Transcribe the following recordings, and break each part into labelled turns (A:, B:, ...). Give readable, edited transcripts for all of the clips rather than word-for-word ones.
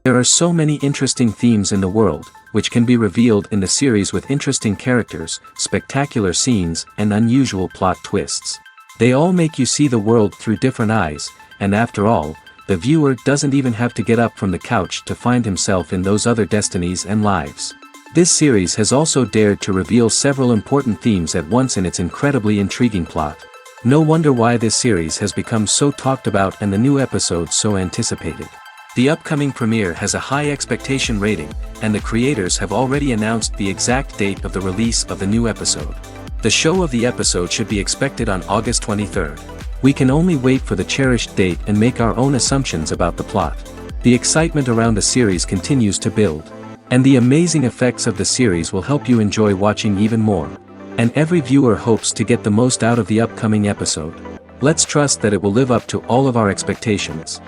A: There are so many interesting themes in the world, which can be revealed in the series with interesting characters, spectacular scenes, and unusual plot twists. They all make you see the world through different eyes, and after all, the viewer doesn't even have to get up from the couch to find himself in those other destinies and lives. This series has also dared to reveal several important themes at once in its incredibly intriguing plot. No wonder why this series has become so talked about and the new episodes so anticipated. The upcoming premiere has a high expectation rating, and the creators have already announced the exact date of the release of the new episode. The show of the episode should be expected on August 23rd. We can only wait for the cherished date and make our own assumptions about the plot. The excitement around the series continues to build. And the amazing effects of the series will help you enjoy watching even more. And every viewer hopes to get the most out of the upcoming episode. Let's trust that it will live up to all of our expectations.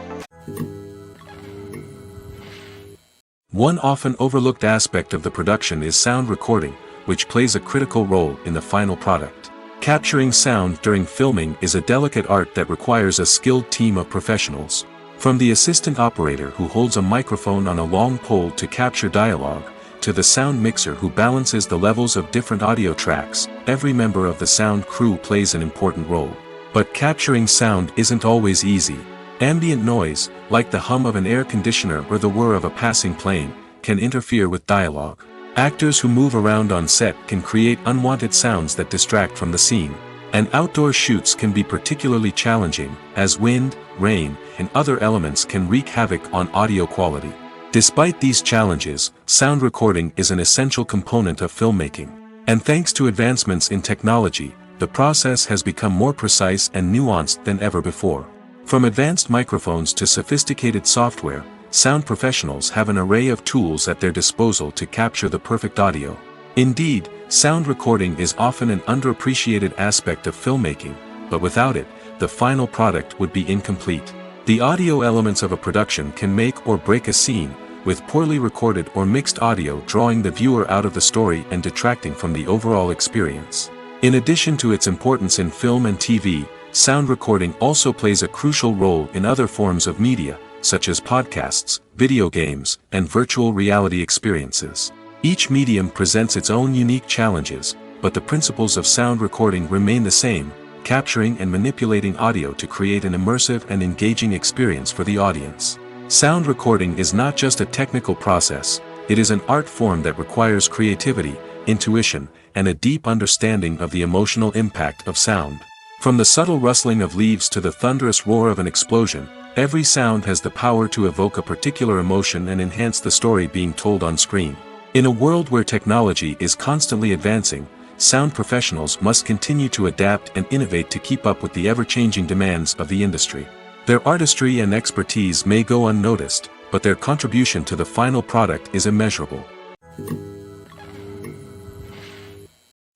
A: One often overlooked aspect of the production is sound recording, which plays a critical role in the final product. Capturing sound during filming is a delicate art that requires a skilled team of professionals. From the assistant operator who holds a microphone on a long pole to capture dialogue, to the sound mixer who balances the levels of different audio tracks, every member of the sound crew plays an important role. But capturing sound isn't always easy. Ambient noise, like the hum of an air conditioner or the whir of a passing plane, can interfere with dialogue. Actors who move around on set can create unwanted sounds that distract from the scene. And outdoor shoots can be particularly challenging, as wind, rain, and other elements can wreak havoc on audio quality. Despite these challenges, sound recording is an essential component of filmmaking. And thanks to advancements in technology, the process has become more precise and nuanced than ever before. From advanced microphones to sophisticated software, sound professionals have an array of tools at their disposal to capture the perfect audio. Indeed, sound recording is often an underappreciated aspect of filmmaking, but without it, the final product would be incomplete. The audio elements of a production can make or break a scene, with poorly recorded or mixed audio drawing the viewer out of the story and detracting from the overall experience. In addition to its importance in film and TV, sound recording also plays a crucial role in other forms of media, such as podcasts, video games, and virtual reality experiences. Each medium presents its own unique challenges, but the principles of sound recording remain the same, capturing and manipulating audio to create an immersive and engaging experience for the audience. Sound recording is not just a technical process, it is an art form that requires creativity, intuition, and a deep understanding of the emotional impact of sound. From the subtle rustling of leaves to the thunderous roar of an explosion, every sound has the power to evoke a particular emotion and enhance the story being told on screen. In a world where technology is constantly advancing, sound professionals must continue to adapt and innovate to keep up with the ever-changing demands of the industry. Their artistry and expertise may go unnoticed, but their contribution to the final product is immeasurable.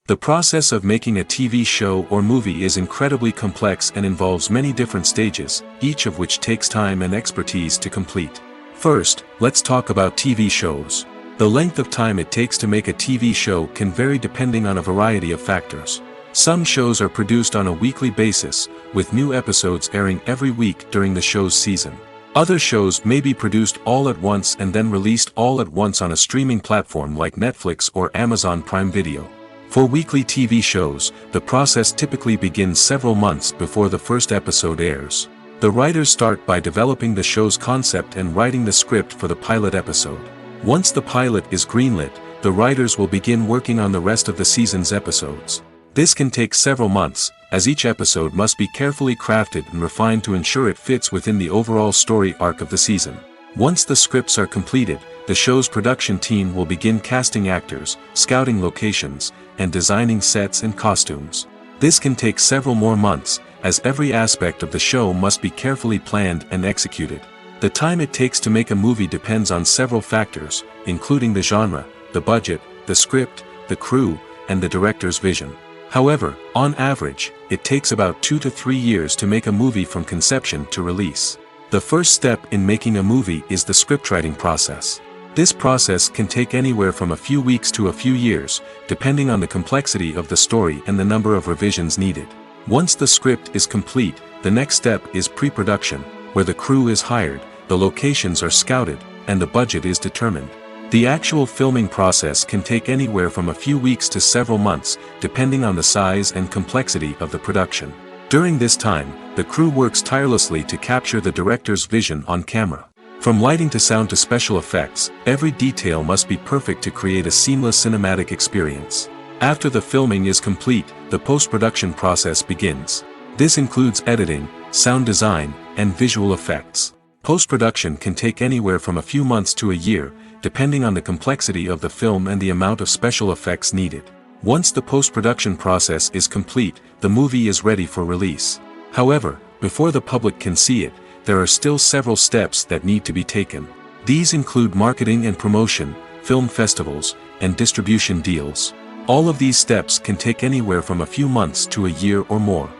A: The process of making a TV show or movie is incredibly complex and involves many different stages, each of which takes time and expertise to complete. First, let's talk about TV shows. The length of time it takes to make a TV show can vary depending on a variety of factors. Some shows are produced on a weekly basis, with new episodes airing every week during the show's season. Other shows may be produced all at once and then released all at once on a streaming platform like Netflix or Amazon Prime Video. For weekly TV shows, the process typically begins several months before the first episode airs. The writers start by developing the show's concept and writing the script for the pilot episode. Once the pilot is greenlit, the writers will begin working on the rest of the season's episodes. This can take several months, as each episode must be carefully crafted and refined to ensure it fits within the overall story arc of the season. Once the scripts are completed, the show's production team will begin casting actors, scouting locations, and designing sets and costumes. This can take several more months, as every aspect of the show must be carefully planned and executed. The time it takes to make a movie depends on several factors, including the genre, the budget, the script, the crew, and the director's vision. However, on average, it takes about 2 to 3 years to make a movie from conception to release. The first step in making a movie is the scriptwriting process. This process can take anywhere from a few weeks to a few years, depending on the complexity of the story and the number of revisions needed. Once the script is complete, the next step is pre-production, where the crew is hired, the locations are scouted, and the budget is determined. The actual filming process can take anywhere from a few weeks to several months, depending on the size and complexity of the production. During this time, the crew works tirelessly to capture the director's vision on camera. From lighting to sound to special effects, every detail must be perfect to create a seamless cinematic experience. After the filming is complete, the post-production process begins. This includes editing, sound design, and visual effects. Post-production can take anywhere from a few months to a year, depending on the complexity of the film and the amount of special effects needed. Once the post-production process is complete, the movie is ready for release. However, before the public can see it, there are still several steps that need to be taken. These include marketing and promotion, film festivals, and distribution deals. All of these steps can take anywhere from a few months to a year or more.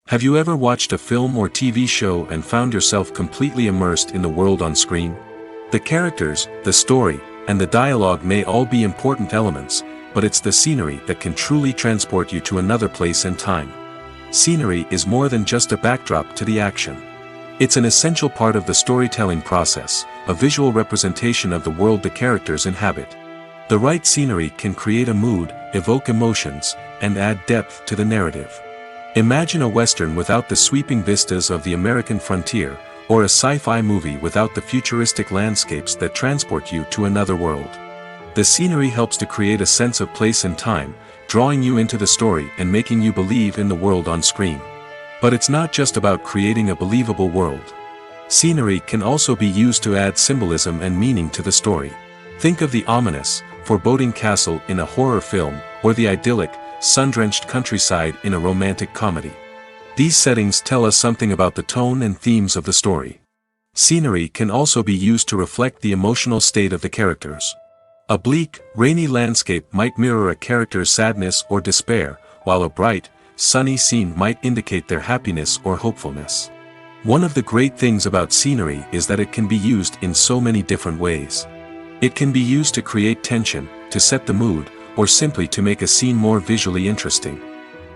A: Have you ever watched a film or TV show and found yourself completely immersed in the world on screen? The characters, the story, and the dialogue may all be important elements, but it's the scenery that can truly transport you to another place and time. Scenery is more than just a backdrop to the action. It's an essential part of the storytelling process, a visual representation of the world the characters inhabit. The right scenery can create a mood, evoke emotions, and add depth to the narrative. Imagine a Western without the sweeping vistas of the American frontier, or a sci-fi movie without the futuristic landscapes that transport you to another world. The scenery helps to create a sense of place and time, drawing you into the story and making you believe in the world on screen. But it's not just about creating a believable world. Scenery can also be used to add symbolism and meaning to the story. Think of the ominous, foreboding castle in a horror film, or the idyllic, sun-drenched countryside in a romantic comedy. These settings tell us something about the tone and themes of the story. Scenery can also be used to reflect the emotional state of the characters. A bleak, rainy landscape might mirror a character's sadness or despair, while a bright, sunny scene might indicate their happiness or hopefulness. One of the great things about scenery is that it can be used in so many different ways. It can be used to create tension, to set the mood, or simply to make a scene more visually interesting.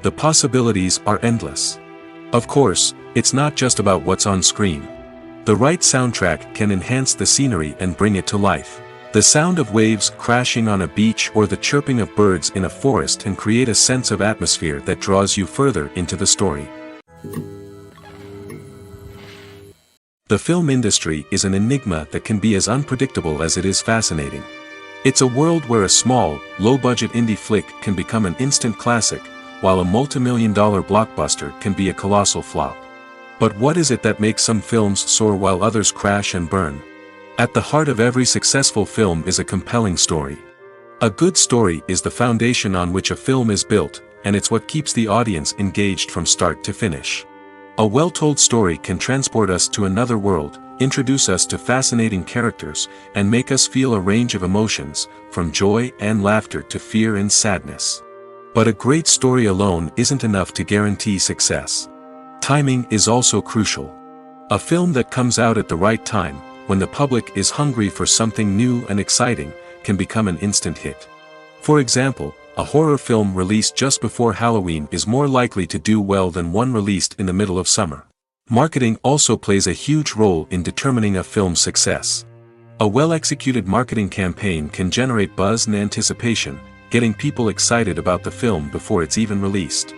A: The possibilities are endless. Of course, it's not just about what's on screen. The right soundtrack can enhance the scenery and bring it to life. The sound of waves crashing on a beach or the chirping of birds in a forest can create a sense of atmosphere that draws you further into the story. The film industry is an enigma that can be as unpredictable as it is fascinating. It's a world where a small, low-budget indie flick can become an instant classic, while a multi-million-dollar blockbuster can be a colossal flop. But what is it that makes some films soar while others crash and burn? At the heart of every successful film is a compelling story. A good story is the foundation on which a film is built, and it's what keeps the audience engaged from start to finish. A well-told story can transport us to another world, introduce us to fascinating characters, and make us feel a range of emotions, from joy and laughter to fear and sadness. But a great story alone isn't enough to guarantee success. Timing is also crucial. A film that comes out at the right time, when the public is hungry for something new and exciting, can become an instant hit. For example, a horror film released just before Halloween is more likely to do well than one released in the middle of summer. Marketing also plays a huge role in determining a film's success. A well-executed marketing campaign can generate buzz and anticipation, getting people excited about the film before it's even released.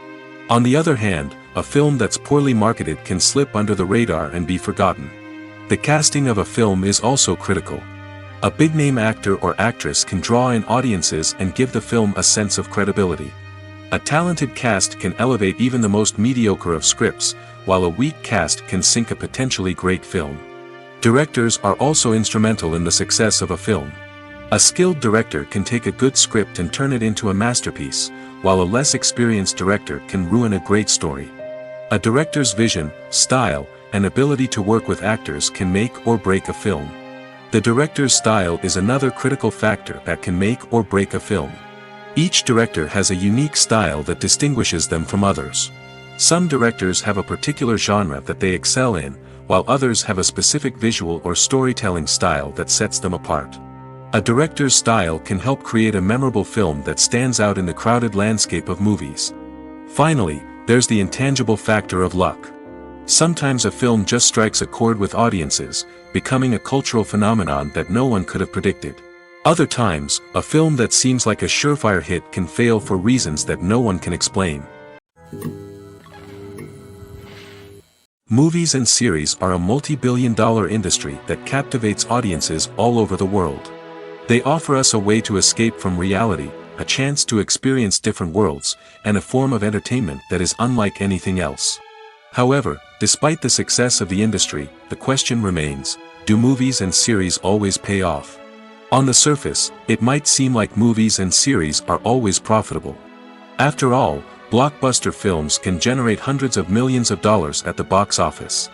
A: On the other hand, a film that's poorly marketed can slip under the radar and be forgotten. The casting of a film is also critical. A big-name actor or actress can draw in audiences and give the film a sense of credibility. A talented cast can elevate even the most mediocre of scripts, while a weak cast can sink a potentially great film. Directors are also instrumental in the success of a film. A skilled director can take a good script and turn it into a masterpiece, while a less experienced director can ruin a great story. A director's vision, style, and ability to work with actors can make or break a film. The director's style is another critical factor that can make or break a film. Each director has a unique style that distinguishes them from others. Some directors have a particular genre that they excel in, while others have a specific visual or storytelling style that sets them apart. A director's style can help create a memorable film that stands out in the crowded landscape of movies. Finally, there's the intangible factor of luck. Sometimes a film just strikes a chord with audiences, becoming a cultural phenomenon that no one could have predicted. Other times, a film that seems like a surefire hit can fail for reasons that no one can explain. Movies and series are a multi-billion-dollar industry that captivates audiences all over the world. They offer us a way to escape from reality, a chance to experience different worlds, and a form of entertainment that is unlike anything else. However, despite the success of the industry, the question remains, do movies and series always pay off? On the surface, it might seem like movies and series are always profitable. After all, blockbuster films can generate hundreds of millions of dollars at the box office.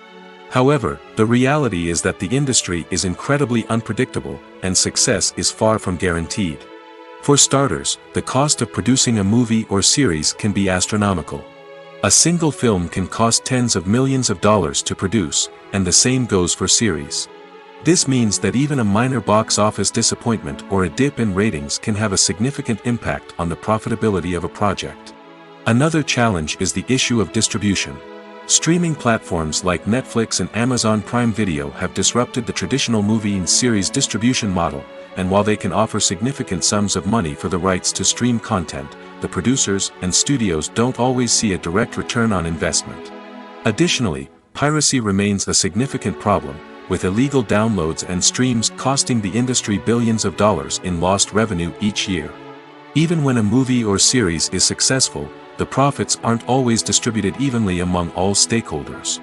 A: However, the reality is that the industry is incredibly unpredictable, and success is far from guaranteed. For starters, the cost of producing a movie or series can be astronomical. A single film can cost tens of millions of dollars to produce, and the same goes for series. This means that even a minor box office disappointment or a dip in ratings can have a significant impact on the profitability of a project. Another challenge is the issue of distribution. Streaming platforms like Netflix and Amazon Prime Video have disrupted the traditional movie and series distribution model, and while they can offer significant sums of money for the rights to stream content, the producers and studios don't always see a direct return on investment. Additionally, piracy remains a significant problem, with illegal downloads and streams costing the industry billions of dollars in lost revenue each year. Even when a movie or series is successful, the profits aren't always distributed evenly among all stakeholders.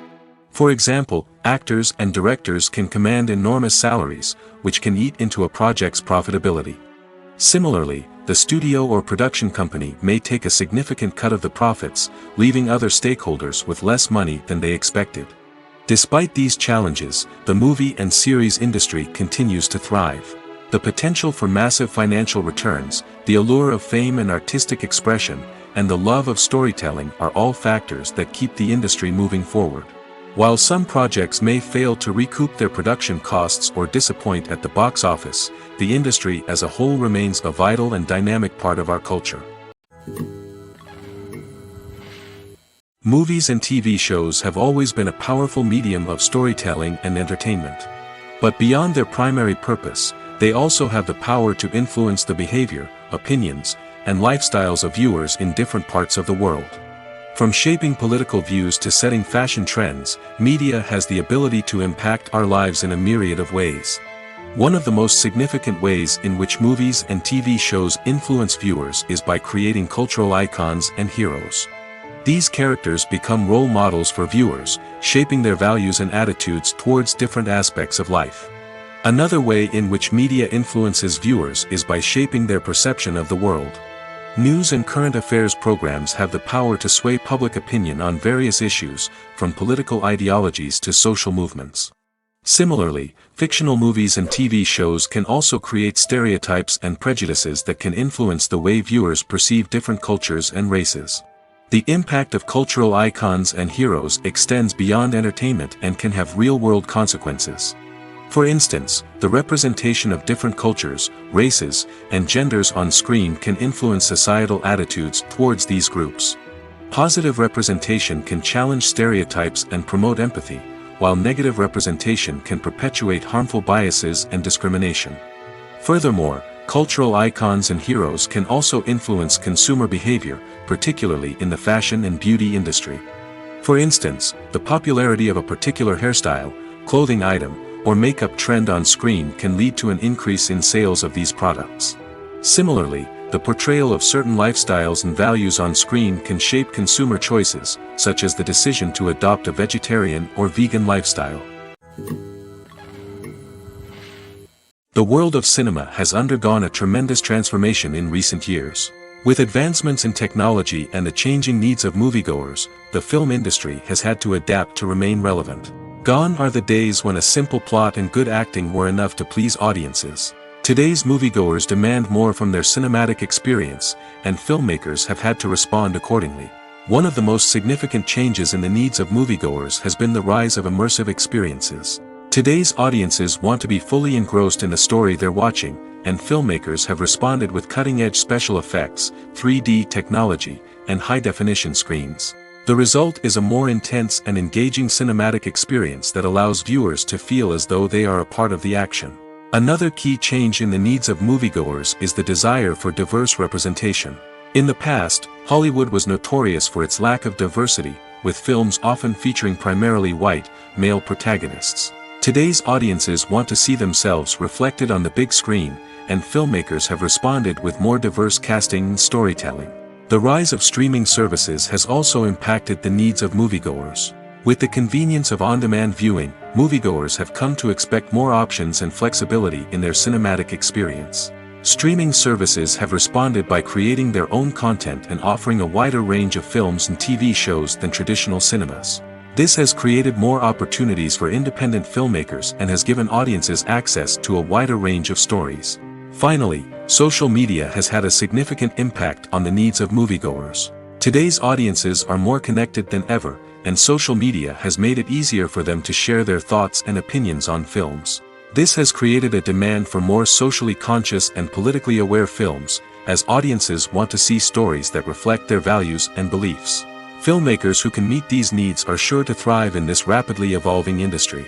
A: For example, actors and directors can command enormous salaries, which can eat into a project's profitability. Similarly, the studio or production company may take a significant cut of the profits, leaving other stakeholders with less money than they expected. Despite these challenges, the movie and series industry continues to thrive. The potential for massive financial returns, the allure of fame and artistic expression, and the love of storytelling are all factors that keep the industry moving forward. While some projects may fail to recoup their production costs or disappoint at the box office, the industry as a whole remains a vital and dynamic part of our culture. Movies and TV shows have always been a powerful medium of storytelling and entertainment. But beyond their primary purpose, they also have the power to influence the behavior, opinions, and lifestyles of viewers in different parts of the world. From shaping political views to setting fashion trends, media has the ability to impact our lives in a myriad of ways. One of the most significant ways in which movies and TV shows influence viewers is by creating cultural icons and heroes. These characters become role models for viewers, shaping their values and attitudes towards different aspects of life. Another way in which media influences viewers is by shaping their perception of the world. News and current affairs programs have the power to sway public opinion on various issues, from political ideologies to social movements. Similarly, fictional movies and TV shows can also create stereotypes and prejudices that can influence the way viewers perceive different cultures and races. The impact of cultural icons and heroes extends beyond entertainment and can have real-world consequences. For instance, the representation of different cultures, races, and genders on screen can influence societal attitudes towards these groups. Positive representation can challenge stereotypes and promote empathy, while negative representation can perpetuate harmful biases and discrimination. Furthermore, cultural icons and heroes can also influence consumer behavior, particularly in the fashion and beauty industry. For instance, the popularity of a particular hairstyle, clothing item, or makeup trend on screen can lead to an increase in sales of these products. Similarly, the portrayal of certain lifestyles and values on screen can shape consumer choices, such as the decision to adopt a vegetarian or vegan lifestyle. The world of cinema has undergone a tremendous transformation in recent years. With advancements in technology and the changing needs of moviegoers, the film industry has had to adapt to remain relevant. Gone are the days when a simple plot and good acting were enough to please audiences. Today's moviegoers demand more from their cinematic experience, and filmmakers have had to respond accordingly. One of the most significant changes in the needs of moviegoers has been the rise of immersive experiences. Today's audiences want to be fully engrossed in the story they're watching, and filmmakers have responded with cutting-edge special effects, 3D technology, and high-definition screens. The result is a more intense and engaging cinematic experience that allows viewers to feel as though they are a part of the action. Another key change in the needs of moviegoers is the desire for diverse representation. In the past, Hollywood was notorious for its lack of diversity, with films often featuring primarily white, male protagonists. Today's audiences want to see themselves reflected on the big screen, and filmmakers have responded with more diverse casting and storytelling. The rise of streaming services has also impacted the needs of moviegoers. With the convenience of on-demand viewing, moviegoers have come to expect more options and flexibility in their cinematic experience. Streaming services have responded by creating their own content and offering a wider range of films and TV shows than traditional cinemas. This has created more opportunities for independent filmmakers and has given audiences access to a wider range of stories. Finally, social media has had a significant impact on the needs of moviegoers. Today's audiences are more connected than ever, and social media has made it easier for them to share their thoughts and opinions on films. This has created a demand for more socially conscious and politically aware films, as audiences want to see stories that reflect their values and beliefs. Filmmakers who can meet these needs are sure to thrive in this rapidly evolving industry.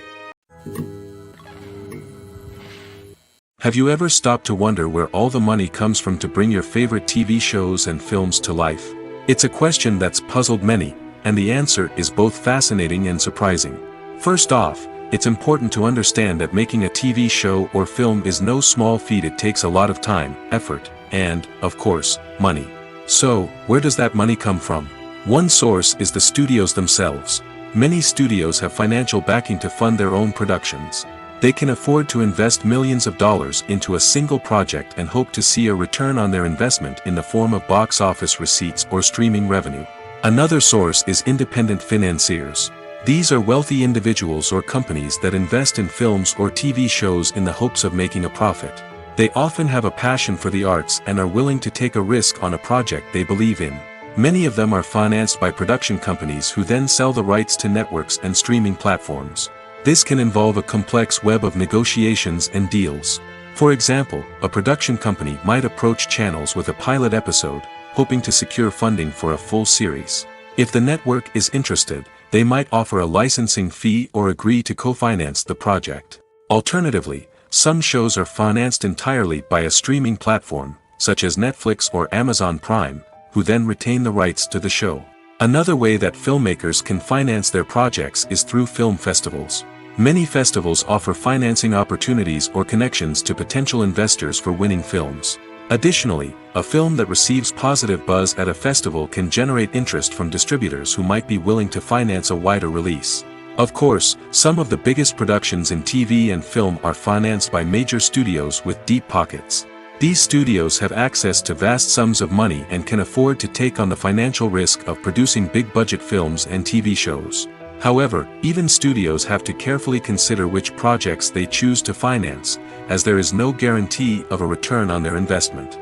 A: Have you ever stopped to wonder where all the money comes from to bring your favorite TV shows and films to life? It's a question that's puzzled many, and the answer is both fascinating and surprising. First off, it's important to understand that making a TV show or film is no small feat. It takes a lot of time, effort, and, of course, money. So, where does that money come from? One source is the studios themselves. Many studios have financial backing to fund their own productions. They can afford to invest millions of dollars into a single project and hope to see a return on their investment in the form of box office receipts or streaming revenue. Another source is independent financiers. These are wealthy individuals or companies that invest in films or TV shows in the hopes of making a profit. They often have a passion for the arts and are willing to take a risk on a project they believe in. Many of them are financed by production companies who then sell the rights to networks and streaming platforms. This can involve a complex web of negotiations and deals. For example, a production company might approach channels with a pilot episode, hoping to secure funding for a full series. If the network is interested, they might offer a licensing fee or agree to co-finance the project. Alternatively, some shows are financed entirely by a streaming platform, such as Netflix or Amazon Prime, who then retain the rights to the show. Another way that filmmakers can finance their projects is through film festivals. Many festivals offer financing opportunities or connections to potential investors for winning films. Additionally, a film that receives positive buzz at a festival can generate interest from distributors who might be willing to finance a wider release. Of course, some of the biggest productions in TV and film are financed by major studios with deep pockets. These studios have access to vast sums of money and can afford to take on the financial risk of producing big-budget films and TV shows. However, even studios have to carefully consider which projects they choose to finance, as there is no guarantee of a return on their investment.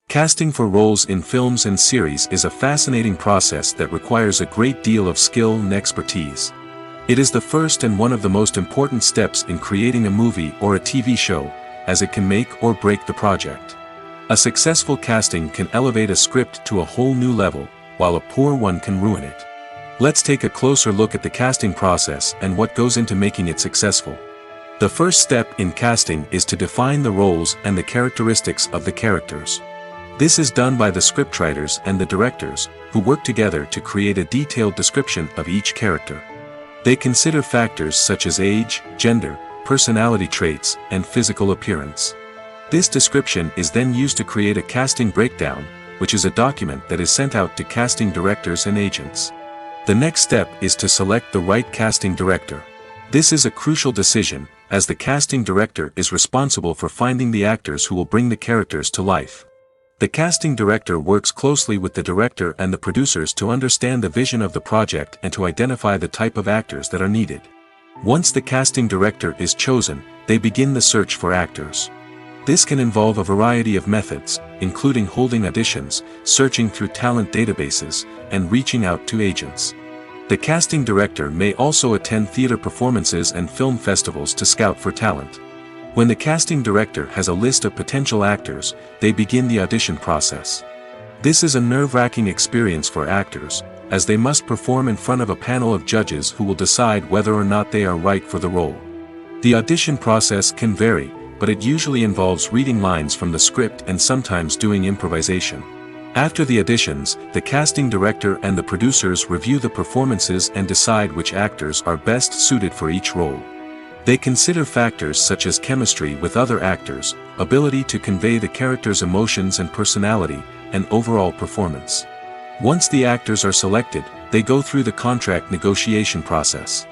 A: Casting for roles in films and series is a fascinating process that requires a great deal of skill and expertise. It is the first and one of the most important steps in creating a movie or a TV show, as it can make or break the project. A successful casting can elevate a script to a whole new level, while a poor one can ruin it. Let's take a closer look at the casting process and what goes into making it successful. The first step in casting is to define the roles and the characteristics of the characters. This is done by the scriptwriters and the directors, who work together to create a detailed description of each character. They consider factors such as age, gender, personality traits, and physical appearance. This description is then used to create a casting breakdown, which is a document that is sent out to casting directors and agents. The next step is to select the right casting director. This is a crucial decision, as the casting director is responsible for finding the actors who will bring the characters to life. The casting director works closely with the director and the producers to understand the vision of the project and to identify the type of actors that are needed. Once the casting director is chosen, they begin the search for actors. This can involve a variety of methods, including holding auditions, searching through talent databases, and reaching out to agents. The casting director may also attend theater performances and film festivals to scout for talent. When the casting director has a list of potential actors, they begin the audition process. This is a nerve-wracking experience for actors, as they must perform in front of a panel of judges who will decide whether or not they are right for the role. The audition process can vary, but it usually involves reading lines from the script and sometimes doing improvisation. After the auditions, the casting director and the producers review the performances and decide which actors are best suited for each role. They consider factors such as chemistry with other actors, ability to convey the character's emotions and personality, and overall performance. Once the actors are selected, they go through the contract negotiation process.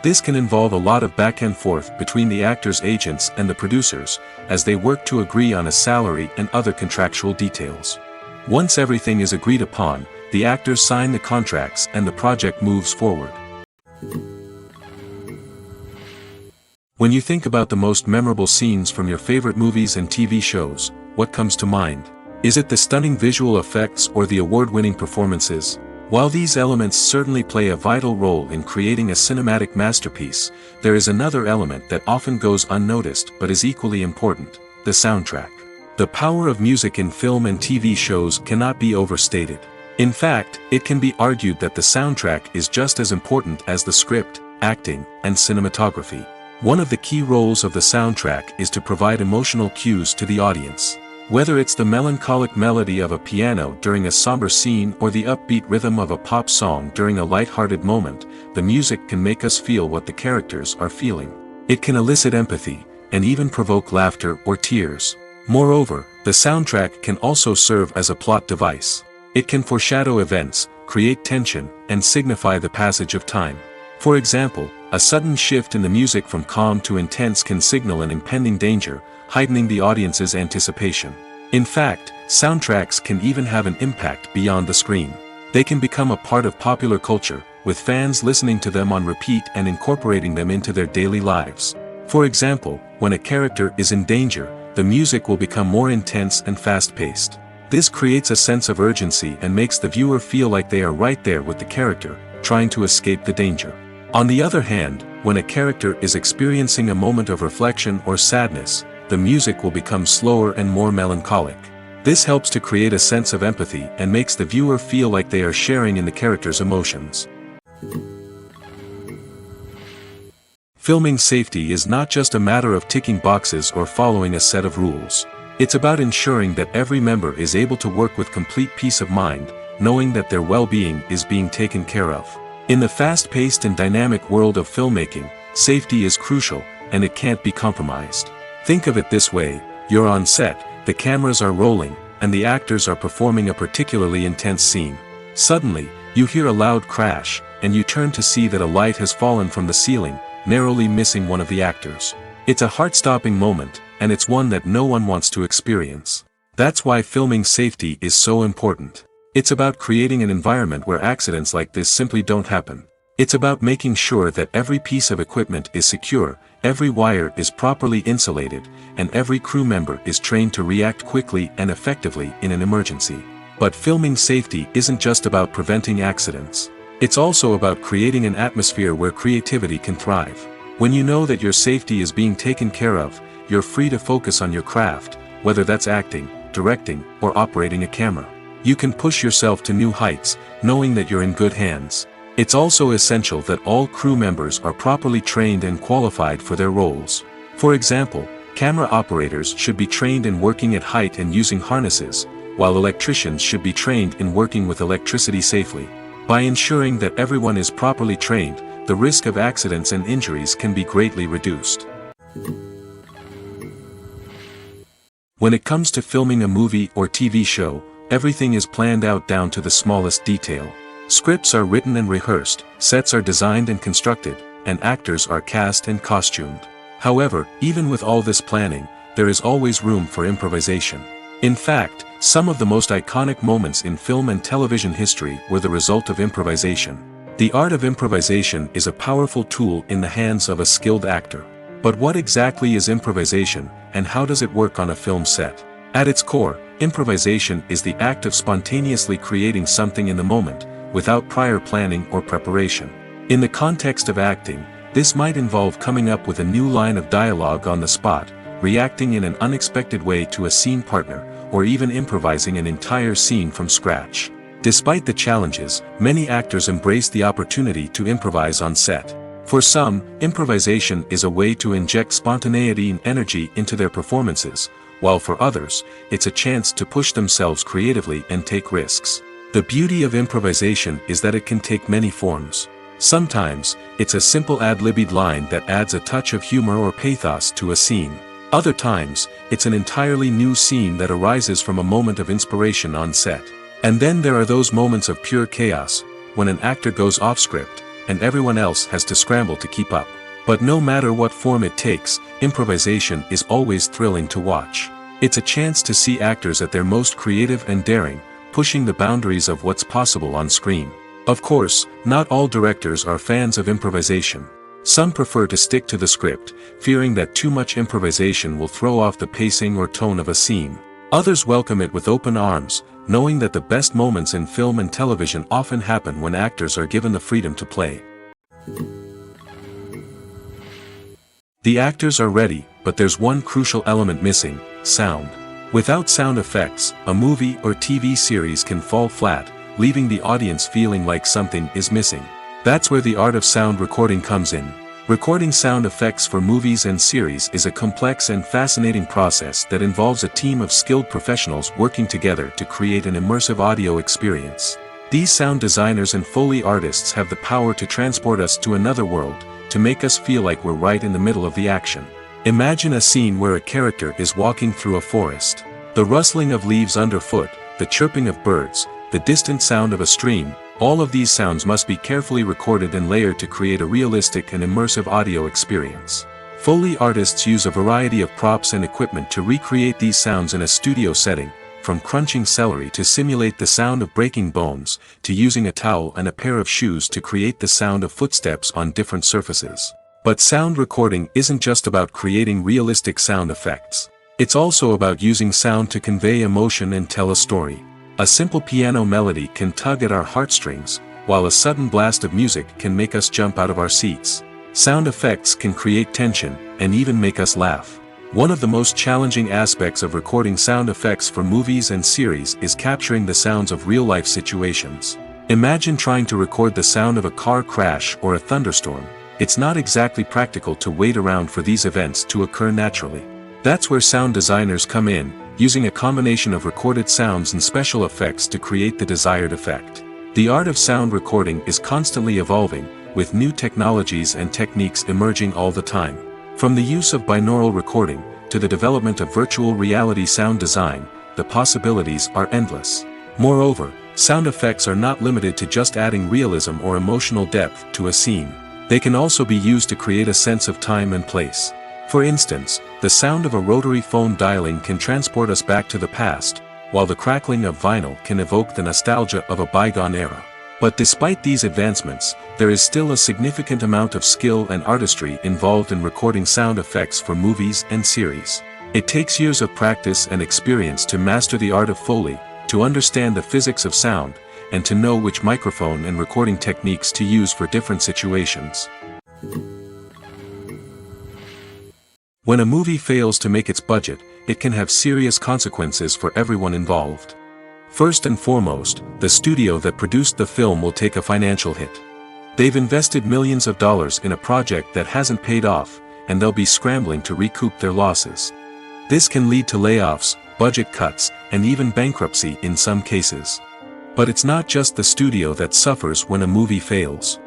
A: This can involve a lot of back and forth between the actors' agents and the producers, as they work to agree on a salary and other contractual details. Once everything is agreed upon, the actors sign the contracts and the project moves forward. When you think about the most memorable scenes from your favorite movies and TV shows, what comes to mind? Is it the stunning visual effects or the award-winning performances? While these elements certainly play a vital role in creating a cinematic masterpiece, there is another element that often goes unnoticed but is equally important: the soundtrack. The power of music in film and TV shows cannot be overstated. In fact, it can be argued that the soundtrack is just as important as the script, acting, and cinematography. One of the key roles of the soundtrack is to provide emotional cues to the audience. Whether it's the melancholic melody of a piano during a somber scene or the upbeat rhythm of a pop song during a light-hearted moment, the music can make us feel what the characters are feeling. It can elicit empathy, and even provoke laughter or tears. Moreover, the soundtrack can also serve as a plot device. It can foreshadow events, create tension, and signify the passage of time. For example, a sudden shift in the music from calm to intense can signal an impending danger, heightening the audience's anticipation. In fact, soundtracks can even have an impact beyond the screen. They can become a part of popular culture, with fans listening to them on repeat and incorporating them into their daily lives. For example, when a character is in danger, the music will become more intense and fast-paced. This creates a sense of urgency and makes the viewer feel like they are right there with the character, trying to escape the danger. On the other hand, when a character is experiencing a moment of reflection or sadness, the music will become slower and more melancholic. This helps to create a sense of empathy and makes the viewer feel like they are sharing in the character's emotions. Filming safety is not just a matter of ticking boxes or following a set of rules. It's about ensuring that every member is able to work with complete peace of mind, knowing that their well-being is being taken care of. In the fast-paced and dynamic world of filmmaking, safety is crucial, and it can't be compromised. Think of it this way: you're on set, the cameras are rolling, and the actors are performing a particularly intense scene. Suddenly, you hear a loud crash, and you turn to see that a light has fallen from the ceiling, narrowly missing one of the actors. It's a heart-stopping moment, and it's one that no one wants to experience. That's why filming safety is so important. It's about creating an environment where accidents like this simply don't happen. It's about making sure that every piece of equipment is secure, every wire is properly insulated, and every crew member is trained to react quickly and effectively in an emergency. But filming safety isn't just about preventing accidents. It's also about creating an atmosphere where creativity can thrive. When you know that your safety is being taken care of, you're free to focus on your craft, whether that's acting, directing, or operating a camera. You can push yourself to new heights, knowing that you're in good hands. It's also essential that all crew members are properly trained and qualified for their roles. For example, camera operators should be trained in working at height and using harnesses, while electricians should be trained in working with electricity safely. By ensuring that everyone is properly trained, the risk of accidents and injuries can be greatly reduced. When it comes to filming a movie or TV show, everything is planned out down to the smallest detail. Scripts are written and rehearsed, sets are designed and constructed, and actors are cast and costumed. However, even with all this planning, there is always room for improvisation. In fact, some of the most iconic moments in film and television history were the result of improvisation. The art of improvisation is a powerful tool in the hands of a skilled actor. But what exactly is improvisation, and how does it work on a film set? At its core, improvisation is the act of spontaneously creating something in the moment, without prior planning or preparation. In the context of acting, this might involve coming up with a new line of dialogue on the spot, reacting in an unexpected way to a scene partner, or even improvising an entire scene from scratch. Despite the challenges, many actors embrace the opportunity to improvise on set. For some, improvisation is a way to inject spontaneity and energy into their performances, while for others, it's a chance to push themselves creatively and take risks. The beauty of improvisation is that it can take many forms. Sometimes, it's a simple ad-libbed line that adds a touch of humor or pathos to a scene. Other times, it's an entirely new scene that arises from a moment of inspiration on set. And then there are those moments of pure chaos, when an actor goes off script, and everyone else has to scramble to keep up. But no matter what form it takes, improvisation is always thrilling to watch. It's a chance to see actors at their most creative and daring, pushing the boundaries of what's possible on screen. Of course, not all directors are fans of improvisation. Some prefer to stick to the script, fearing that too much improvisation will throw off the pacing or tone of a scene. Others welcome it with open arms, knowing that the best moments in film and television often happen when actors are given the freedom to play. The actors are ready, but there's one crucial element missing: sound. Without sound effects, a movie or TV series can fall flat, leaving the audience feeling like something is missing. That's where the art of sound recording comes in. Recording sound effects for movies and series is a complex and fascinating process that involves a team of skilled professionals working together to create an immersive audio experience. These sound designers and Foley artists have the power to transport us to another world, to make us feel like we're right in the middle of the action. Imagine a scene where a character is walking through a forest. The rustling of leaves underfoot, the chirping of birds, the distant sound of a stream, all of these sounds must be carefully recorded and layered to create a realistic and immersive audio experience. Foley artists use a variety of props and equipment to recreate these sounds in a studio setting, from crunching celery to simulate the sound of breaking bones, to using a towel and a pair of shoes to create the sound of footsteps on different surfaces. But sound recording isn't just about creating realistic sound effects. It's also about using sound to convey emotion and tell a story. A simple piano melody can tug at our heartstrings, while a sudden blast of music can make us jump out of our seats. Sound effects can create tension, and even make us laugh. One of the most challenging aspects of recording sound effects for movies and series is capturing the sounds of real-life situations. Imagine trying to record the sound of a car crash or a thunderstorm. It's not exactly practical to wait around for these events to occur naturally. That's where sound designers come in, using a combination of recorded sounds and special effects to create the desired effect. The art of sound recording is constantly evolving, with new technologies and techniques emerging all the time. From the use of binaural recording, to the development of virtual reality sound design, the possibilities are endless. Moreover, sound effects are not limited to just adding realism or emotional depth to a scene. They can also be used to create a sense of time and place. For instance, the sound of a rotary phone dialing can transport us back to the past, while the crackling of vinyl can evoke the nostalgia of a bygone era. But despite these advancements, there is still a significant amount of skill and artistry involved in recording sound effects for movies and series. It takes years of practice and experience to master the art of Foley, to understand the physics of sound, and to know which microphone and recording techniques to use for different situations. When a movie fails to make its budget, it can have serious consequences for everyone involved. First and foremost, the studio that produced the film will take a financial hit. They've invested millions of dollars in a project that hasn't paid off, and they'll be scrambling to recoup their losses. This can lead to layoffs, budget cuts, and even bankruptcy in some cases. But it's not just the studio that suffers when a movie fails.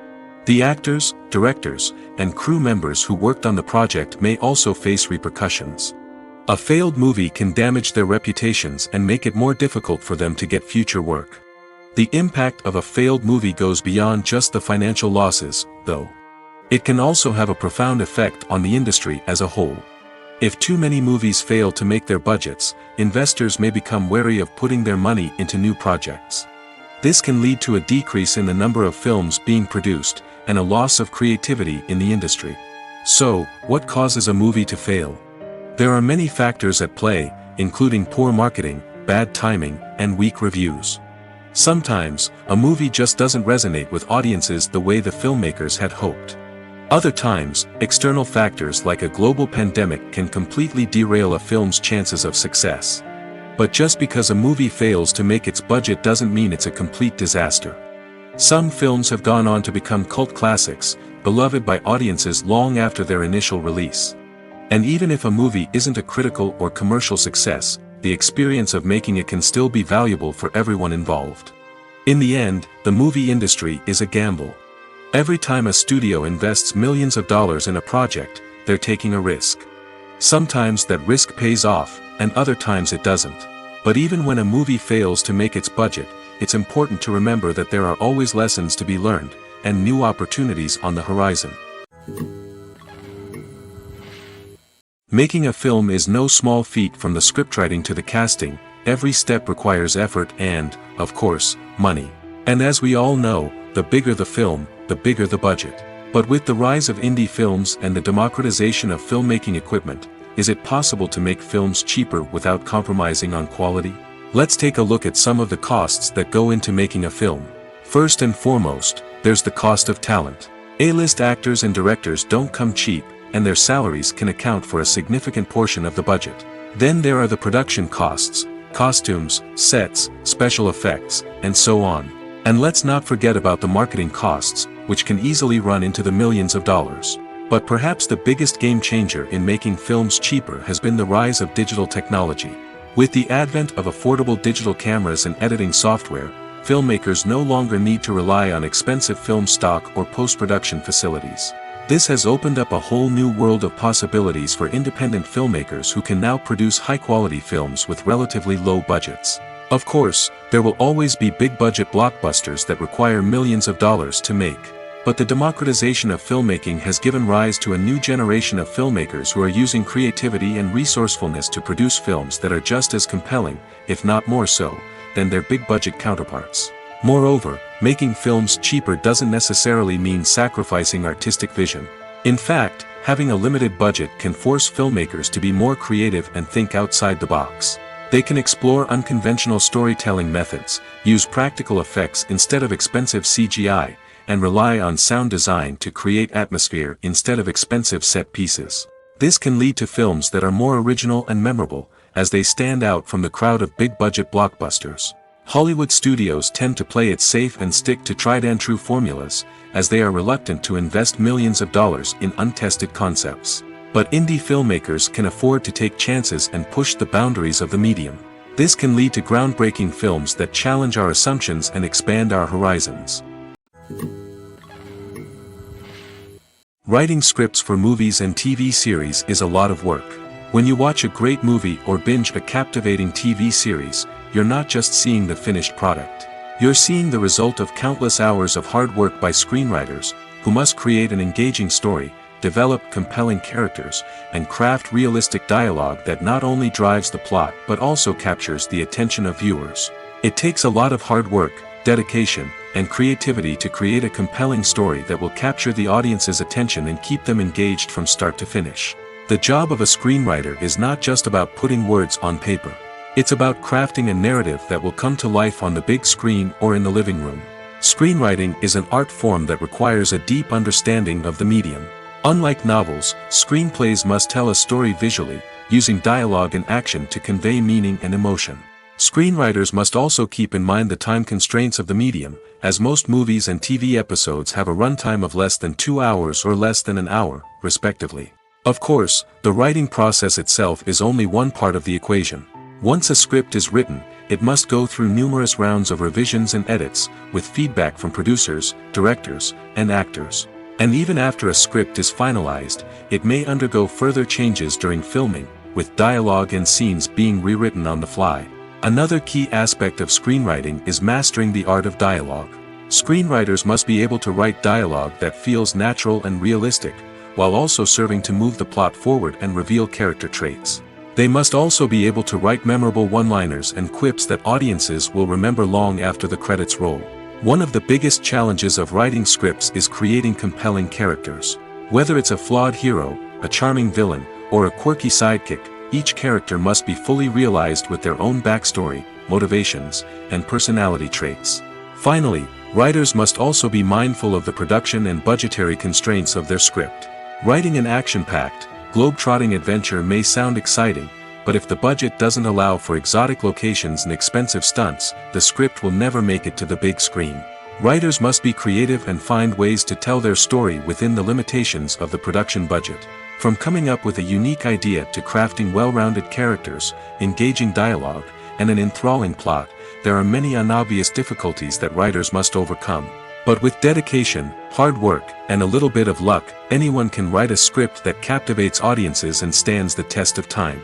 A: The actors, directors, and crew members who worked on the project may also face repercussions. A failed movie can damage their reputations and make it more difficult for them to get future work. The impact of a failed movie goes beyond just the financial losses, though. It can also have a profound effect on the industry as a whole. If too many movies fail to make their budgets, investors may become wary of putting their money into new projects. This can lead to a decrease in the number of films being produced, and a loss of creativity in the industry. So, what causes a movie to fail? There are many factors at play, including poor marketing, bad timing, and weak reviews. Sometimes, a movie just doesn't resonate with audiences the way the filmmakers had hoped. Other times, external factors like a global pandemic can completely derail a film's chances of success. But just because a movie fails to make its budget doesn't mean it's a complete disaster. Some films have gone on to become cult classics, beloved by audiences long after their initial release. And even if a movie isn't a critical or commercial success, the experience of making it can still be valuable for everyone involved. In the end, the movie industry is a gamble. Every time a studio invests millions of dollars in a project, they're taking a risk. Sometimes that risk pays off, and other times it doesn't. But even when a movie fails to make its budget, it's important to remember that there are always lessons to be learned, and new opportunities on the horizon. Making a film is no small feat. From the scriptwriting to the casting, every step requires effort and, of course, money. And as we all know, the bigger the film, the bigger the budget. But with the rise of indie films and the democratization of filmmaking equipment, is it possible to make films cheaper without compromising on quality? Let's take a look at some of the costs that go into making a film. First and foremost, there's the cost of talent. A-list actors and directors don't come cheap, and their salaries can account for a significant portion of the budget. Then there are the production costs, costumes, sets, special effects, and so on. And let's not forget about the marketing costs, which can easily run into the millions of dollars. But perhaps the biggest game changer in making films cheaper has been the rise of digital technology. With the advent of affordable digital cameras and editing software, filmmakers no longer need to rely on expensive film stock or post-production facilities. This has opened up a whole new world of possibilities for independent filmmakers who can now produce high-quality films with relatively low budgets. Of course, there will always be big-budget blockbusters that require millions of dollars to make. But the democratization of filmmaking has given rise to a new generation of filmmakers who are using creativity and resourcefulness to produce films that are just as compelling, if not more so, than their big-budget counterparts. Moreover, making films cheaper doesn't necessarily mean sacrificing artistic vision. In fact, having a limited budget can force filmmakers to be more creative and think outside the box. They can explore unconventional storytelling methods, use practical effects instead of expensive CGI, and rely on sound design to create atmosphere instead of expensive set pieces. This can lead to films that are more original and memorable, as they stand out from the crowd of big-budget blockbusters. Hollywood studios tend to play it safe and stick to tried-and-true formulas, as they are reluctant to invest millions of dollars in untested concepts. But indie filmmakers can afford to take chances and push the boundaries of the medium. This can lead to groundbreaking films that challenge our assumptions and expand our horizons. Writing scripts for movies and TV series is a lot of work. When you watch a great movie or binge a captivating TV series, you're not just seeing the finished product. You're seeing the result of countless hours of hard work by screenwriters, who must create an engaging story, develop compelling characters, and craft realistic dialogue that not only drives the plot but also captures the attention of viewers. It takes a lot of hard work, dedication, and creativity to create a compelling story that will capture the audience's attention and keep them engaged from start to finish. The job of a screenwriter is not just about putting words on paper. It's about crafting a narrative that will come to life on the big screen or in the living room. Screenwriting is an art form that requires a deep understanding of the medium. Unlike novels, screenplays must tell a story visually, using dialogue and action to convey meaning and emotion. Screenwriters must also keep in mind the time constraints of the medium, as most movies and TV episodes have a runtime of less than 2 hours or less than an hour, respectively. Of course, the writing process itself is only one part of the equation. Once a script is written, it must go through numerous rounds of revisions and edits, with feedback from producers, directors, and actors. And even after a script is finalized, it may undergo further changes during filming, with dialogue and scenes being rewritten on the fly. Another key aspect of screenwriting is mastering the art of dialogue. Screenwriters must be able to write dialogue that feels natural and realistic, while also serving to move the plot forward and reveal character traits. They must also be able to write memorable one-liners and quips that audiences will remember long after the credits roll. One of the biggest challenges of writing scripts is creating compelling characters. Whether it's a flawed hero, a charming villain, or a quirky sidekick, each character must be fully realized with their own backstory, motivations, and personality traits. Finally, writers must also be mindful of the production and budgetary constraints of their script. Writing an action-packed, globe-trotting adventure may sound exciting, but if the budget doesn't allow for exotic locations and expensive stunts, the script will never make it to the big screen. Writers must be creative and find ways to tell their story within the limitations of the production budget. From coming up with a unique idea to crafting well-rounded characters, engaging dialogue, and an enthralling plot, there are many unobvious difficulties that writers must overcome. But with dedication, hard work, and a little bit of luck, anyone can write a script that captivates audiences and stands the test of time.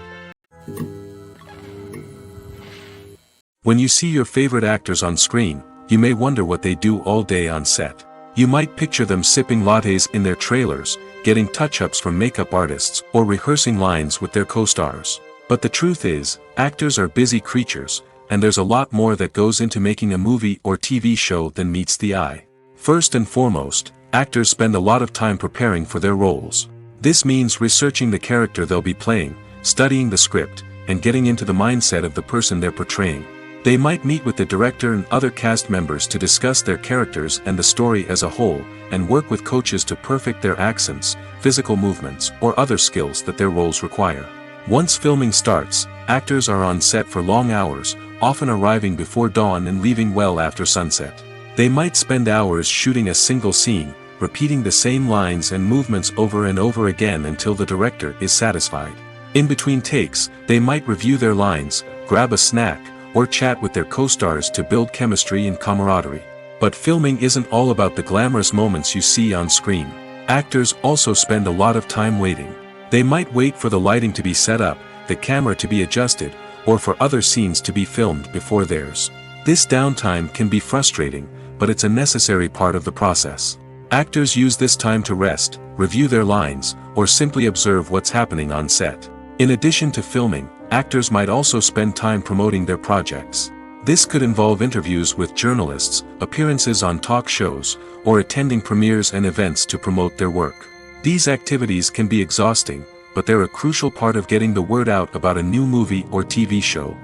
A: When you see your favorite actors on screen, you may wonder what they do all day on set. You might picture them sipping lattes in their trailers, getting touch-ups from makeup artists, or rehearsing lines with their co-stars. But the truth is, actors are busy creatures, and there's a lot more that goes into making a movie or TV show than meets the eye. First and foremost, actors spend a lot of time preparing for their roles. This means researching the character they'll be playing, studying the script, and getting into the mindset of the person they're portraying. They might meet with the director and other cast members to discuss their characters and the story as a whole, and work with coaches to perfect their accents, physical movements, or other skills that their roles require. Once filming starts, actors are on set for long hours, often arriving before dawn and leaving well after sunset. They might spend hours shooting a single scene, repeating the same lines and movements over and over again until the director is satisfied. In between takes, they might review their lines, grab a snack, or chat with their co-stars to build chemistry and camaraderie. But filming isn't all about the glamorous moments you see on screen. Actors also spend a lot of time waiting. They might wait for the lighting to be set up, the camera to be adjusted, or for other scenes to be filmed before theirs. This downtime can be frustrating, but it's a necessary part of the process. Actors use this time to rest, review their lines, or simply observe what's happening on set. In addition to filming, actors might also spend time promoting their projects. This could involve interviews with journalists, appearances on talk shows, or attending premieres and events to promote their work. These activities can be exhausting, but they're a crucial part of getting the word out about a new movie or TV show.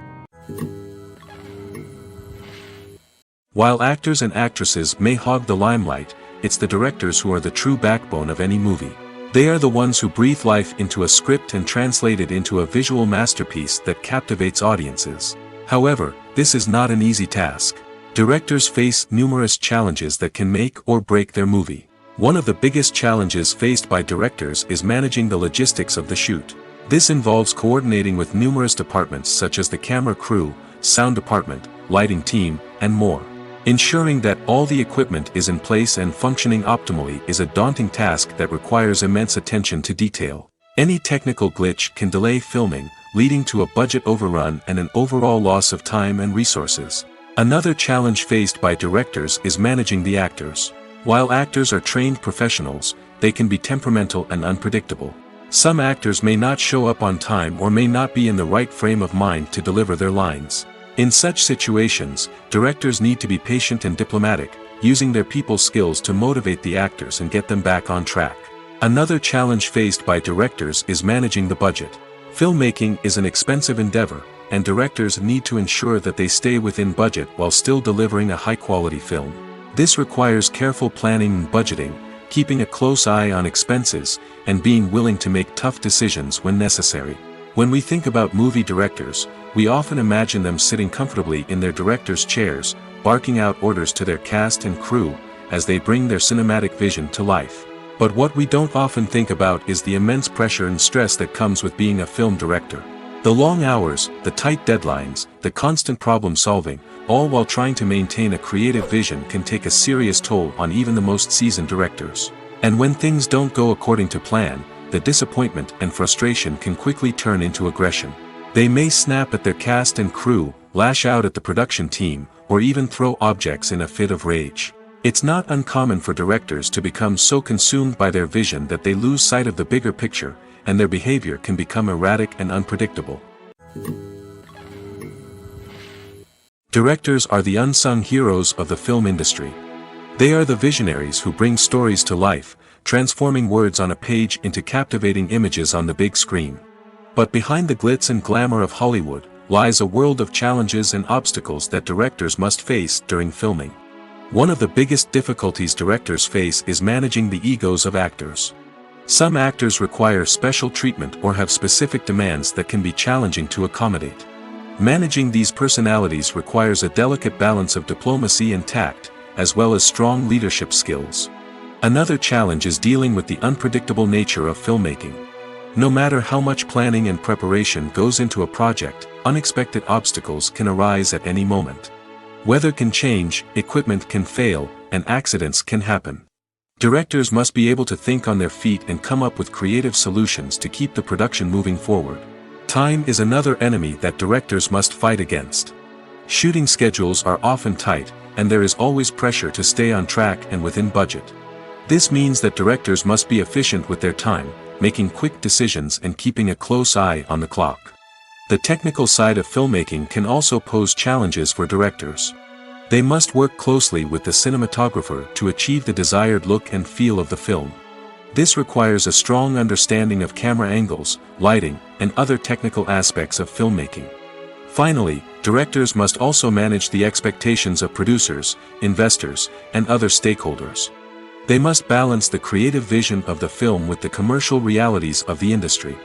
A: While actors and actresses may hog the limelight, it's the directors who are the true backbone of any movie. They are the ones who breathe life into a script and translate it into a visual masterpiece that captivates audiences. However, this is not an easy task. Directors face numerous challenges that can make or break their movie. One of the biggest challenges faced by directors is managing the logistics of the shoot. This involves coordinating with numerous departments such as the camera crew, sound department, lighting team, and more. Ensuring that all the equipment is in place and functioning optimally is a daunting task that requires immense attention to detail. Any technical glitch can delay filming, leading to a budget overrun and an overall loss of time and resources. Another challenge faced by directors is managing the actors. While actors are trained professionals, they can be temperamental and unpredictable. Some actors may not show up on time or may not be in the right frame of mind to deliver their lines. In such situations, directors need to be patient and diplomatic, using their people skills to motivate the actors and get them back on track. Another challenge faced by directors is managing the budget. Filmmaking is an expensive endeavor, and directors need to ensure that they stay within budget while still delivering a high-quality film. This requires careful planning and budgeting, keeping a close eye on expenses, and being willing to make tough decisions when necessary. When we think about movie directors, we often imagine them sitting comfortably in their director's chairs, barking out orders to their cast and crew, as they bring their cinematic vision to life. But what we don't often think about is the immense pressure and stress that comes with being a film director. The long hours, the tight deadlines, the constant problem solving, all while trying to maintain a creative vision can take a serious toll on even the most seasoned directors. And when things don't go according to plan, the disappointment and frustration can quickly turn into aggression. They may snap at their cast and crew, lash out at the production team, or even throw objects in a fit of rage. It's not uncommon for directors to become so consumed by their vision that they lose sight of the bigger picture, and their behavior can become erratic and unpredictable. Directors are the unsung heroes of the film industry. They are the visionaries who bring stories to life, transforming words on a page into captivating images on the big screen. But behind the glitz and glamour of Hollywood, lies a world of challenges and obstacles that directors must face during filming. One of the biggest difficulties directors face is managing the egos of actors. Some actors require special treatment or have specific demands that can be challenging to accommodate. Managing these personalities requires a delicate balance of diplomacy and tact, as well as strong leadership skills. Another challenge is dealing with the unpredictable nature of filmmaking. No matter how much planning and preparation goes into a project, unexpected obstacles can arise at any moment. Weather can change, equipment can fail, and accidents can happen. Directors must be able to think on their feet and come up with creative solutions to keep the production moving forward. Time is another enemy that directors must fight against. Shooting schedules are often tight, and there is always pressure to stay on track and within budget. This means that directors must be efficient with their time, making quick decisions and keeping a close eye on the clock. The technical side of filmmaking can also pose challenges for directors. They must work closely with the cinematographer to achieve the desired look and feel of the film. This requires a strong understanding of camera angles, lighting, and other technical aspects of filmmaking. Finally, directors must also manage the expectations of producers, investors, and other stakeholders. They must balance the creative vision of the film with the commercial realities of the industry.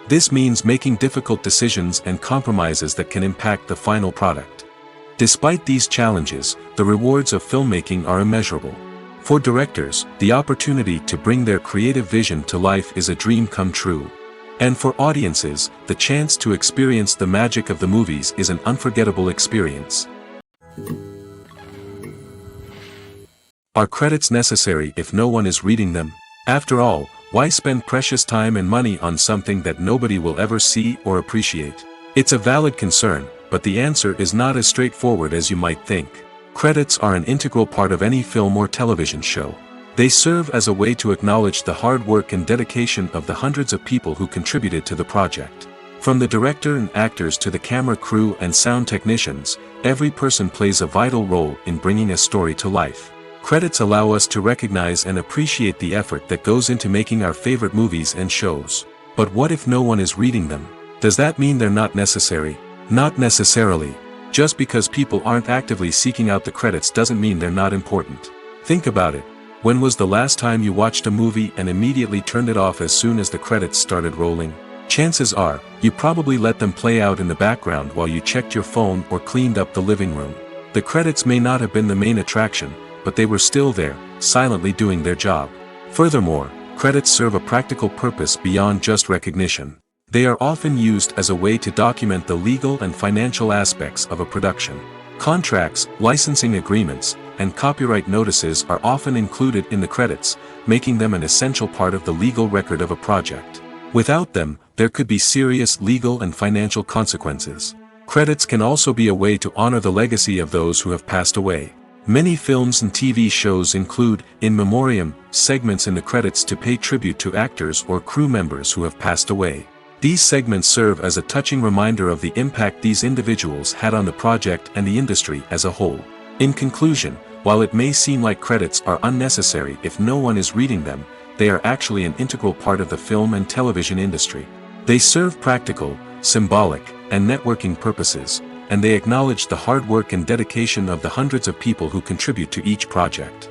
A: This means making difficult decisions and compromises that can impact the final product. Despite these challenges, the rewards of filmmaking are immeasurable. For directors, the opportunity to bring their creative vision to life is a dream come true. And for audiences, the chance to experience the magic of the movies is an unforgettable experience. Are credits necessary if no one is reading them? After all, why spend precious time and money on something that nobody will ever see or appreciate? It's a valid concern, but the answer is not as straightforward as you might think. Credits are an integral part of any film or television show. They serve as a way to acknowledge the hard work and dedication of the hundreds of people who contributed to the project. From the director and actors to the camera crew and sound technicians, every person plays a vital role in bringing a story to life. Credits allow us to recognize and appreciate the effort that goes into making our favorite movies and shows. But what if no one is reading them? Does that mean they're not necessary? Not necessarily. Just because people aren't actively seeking out the credits doesn't mean they're not important. Think about it. When was the last time you watched a movie and immediately turned it off as soon as the credits started rolling? Chances are, you probably let them play out in the background while you checked your phone or cleaned up the living room. The credits may not have been the main attraction, but they were still there, silently doing their job. Furthermore, credits serve a practical purpose beyond just recognition. They are often used as a way to document the legal and financial aspects of a production. Contracts, licensing agreements, and copyright notices are often included in the credits, making them an essential part of the legal record of a project. Without them, there could be serious legal and financial consequences. Credits can also be a way to honor the legacy of those who have passed away. Many films and TV shows include, in memoriam, segments in the credits to pay tribute to actors or crew members who have passed away. These segments serve as a touching reminder of the impact these individuals had on the project and the industry as a whole. In conclusion, while it may seem like credits are unnecessary if no one is reading them, they are actually an integral part of the film and television industry. They serve practical, symbolic, and networking purposes, and they acknowledge the hard work and dedication of the hundreds of people who contribute to each project.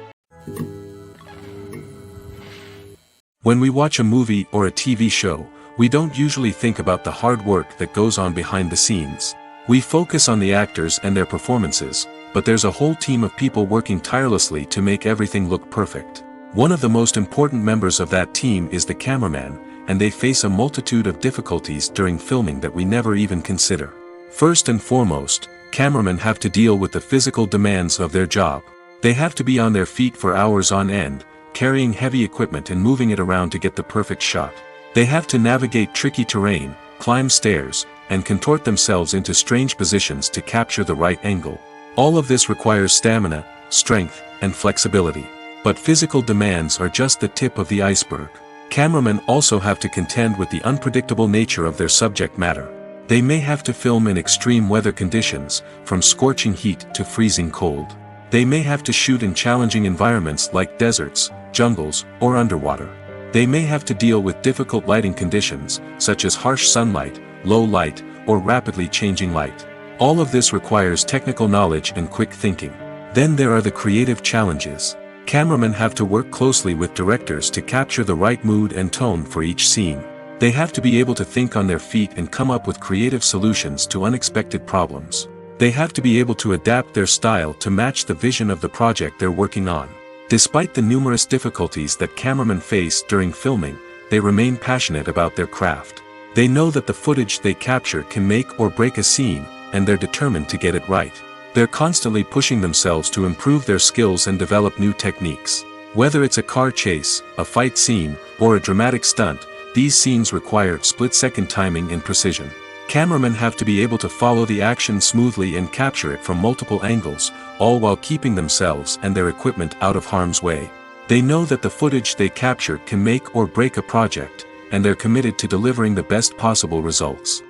A: When we watch a movie or a TV show, we don't usually think about the hard work that goes on behind the scenes. We focus on the actors and their performances, but there's a whole team of people working tirelessly to make everything look perfect. One of the most important members of that team is the cameraman, and they face a multitude of difficulties during filming that we never even consider. First and foremost, cameramen have to deal with the physical demands of their job. They have to be on their feet for hours on end, carrying heavy equipment and moving it around to get the perfect shot. They have to navigate tricky terrain, climb stairs, and contort themselves into strange positions to capture the right angle. All of this requires stamina, strength, and flexibility. But physical demands are just the tip of the iceberg. Cameramen also have to contend with the unpredictable nature of their subject matter. They may have to film in extreme weather conditions, from scorching heat to freezing cold. They may have to shoot in challenging environments like deserts, jungles, or underwater. They may have to deal with difficult lighting conditions, such as harsh sunlight, low light, or rapidly changing light. All of this requires technical knowledge and quick thinking. Then there are the creative challenges. Cameramen have to work closely with directors to capture the right mood and tone for each scene. They have to be able to think on their feet and come up with creative solutions to unexpected problems. They have to be able to adapt their style to match the vision of the project they're working on. Despite the numerous difficulties that cameramen face during filming, they remain passionate about their craft. They know that the footage they capture can make or break a scene, and they're determined to get it right. They're constantly pushing themselves to improve their skills and develop new techniques. Whether it's a car chase, a fight scene, or a dramatic stunt, these scenes require split-second timing and precision. Cameramen have to be able to follow the action smoothly and capture it from multiple angles, all while keeping themselves and their equipment out of harm's way. They know that the footage they capture can make or break a project, and they're committed to delivering the best possible results.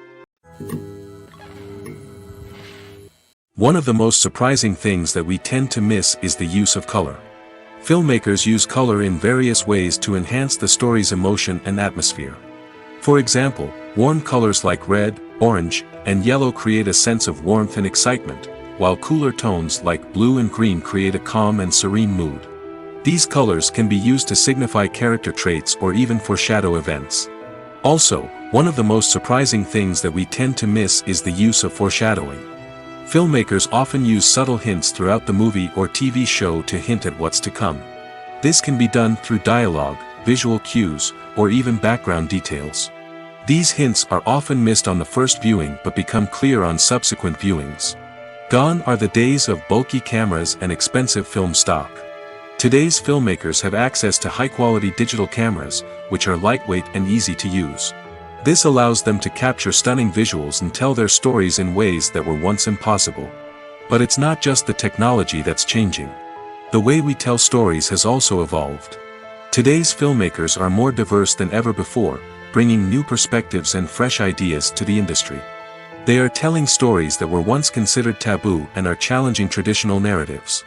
A: One of the most surprising things that we tend to miss is the use of color. Filmmakers use color in various ways to enhance the story's emotion and atmosphere. For example, warm colors like red, orange, and yellow create a sense of warmth and excitement, while cooler tones like blue and green create a calm and serene mood. These colors can be used to signify character traits or even foreshadow events. Also, one of the most surprising things that we tend to miss is the use of foreshadowing. Filmmakers often use subtle hints throughout the movie or TV show to hint at what's to come. This can be done through dialogue, visual cues, or even background details. These hints are often missed on the first viewing but become clear on subsequent viewings. Gone are the days of bulky cameras and expensive film stock. Today's filmmakers have access to high-quality digital cameras, which are lightweight and easy to use. This allows them to capture stunning visuals and tell their stories in ways that were once impossible. But it's not just the technology that's changing. The way we tell stories has also evolved. Today's filmmakers are more diverse than ever before, bringing new perspectives and fresh ideas to the industry. They are telling stories that were once considered taboo and are challenging traditional narratives.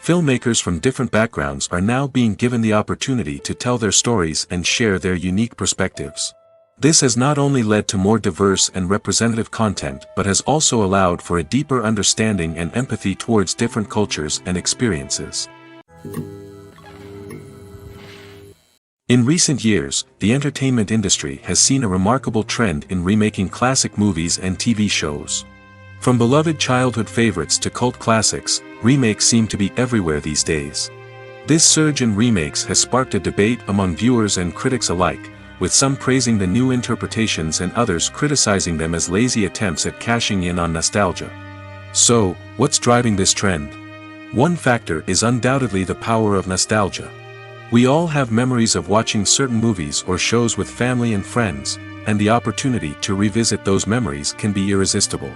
A: Filmmakers from different backgrounds are now being given the opportunity to tell their stories and share their unique perspectives. This has not only led to more diverse and representative content but has also allowed for a deeper understanding and empathy towards different cultures and experiences. In recent years, the entertainment industry has seen a remarkable trend in remaking classic movies and TV shows. From beloved childhood favorites to cult classics, remakes seem to be everywhere these days. This surge in remakes has sparked a debate among viewers and critics alike, with some praising the new interpretations and others criticizing them as lazy attempts at cashing in on nostalgia. So, what's driving this trend? One factor is undoubtedly the power of nostalgia. We all have memories of watching certain movies or shows with family and friends, and the opportunity to revisit those memories can be irresistible.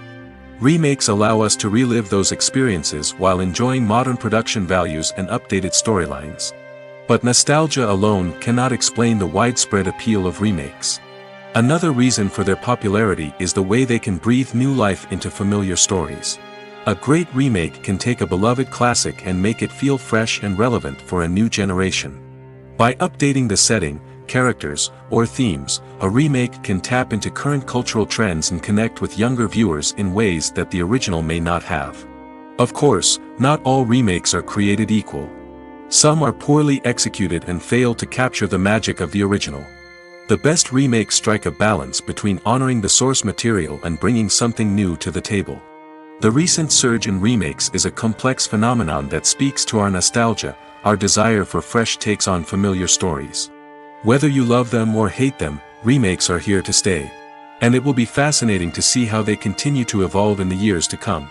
A: Remakes allow us to relive those experiences while enjoying modern production values and updated storylines. But nostalgia alone cannot explain the widespread appeal of remakes. Another reason for their popularity is the way they can breathe new life into familiar stories. A great remake can take a beloved classic and make it feel fresh and relevant for a new generation. By updating the setting, characters, or themes, a remake can tap into current cultural trends and connect with younger viewers in ways that the original may not have. Of course, not all remakes are created equal. Some are poorly executed and fail to capture the magic of the original. The best remakes strike a balance between honoring the source material and bringing something new to the table. The recent surge in remakes is a complex phenomenon that speaks to our nostalgia, our desire for fresh takes on familiar stories. Whether you love them or hate them, remakes are here to stay. And it will be fascinating to see how they continue to evolve in the years to come.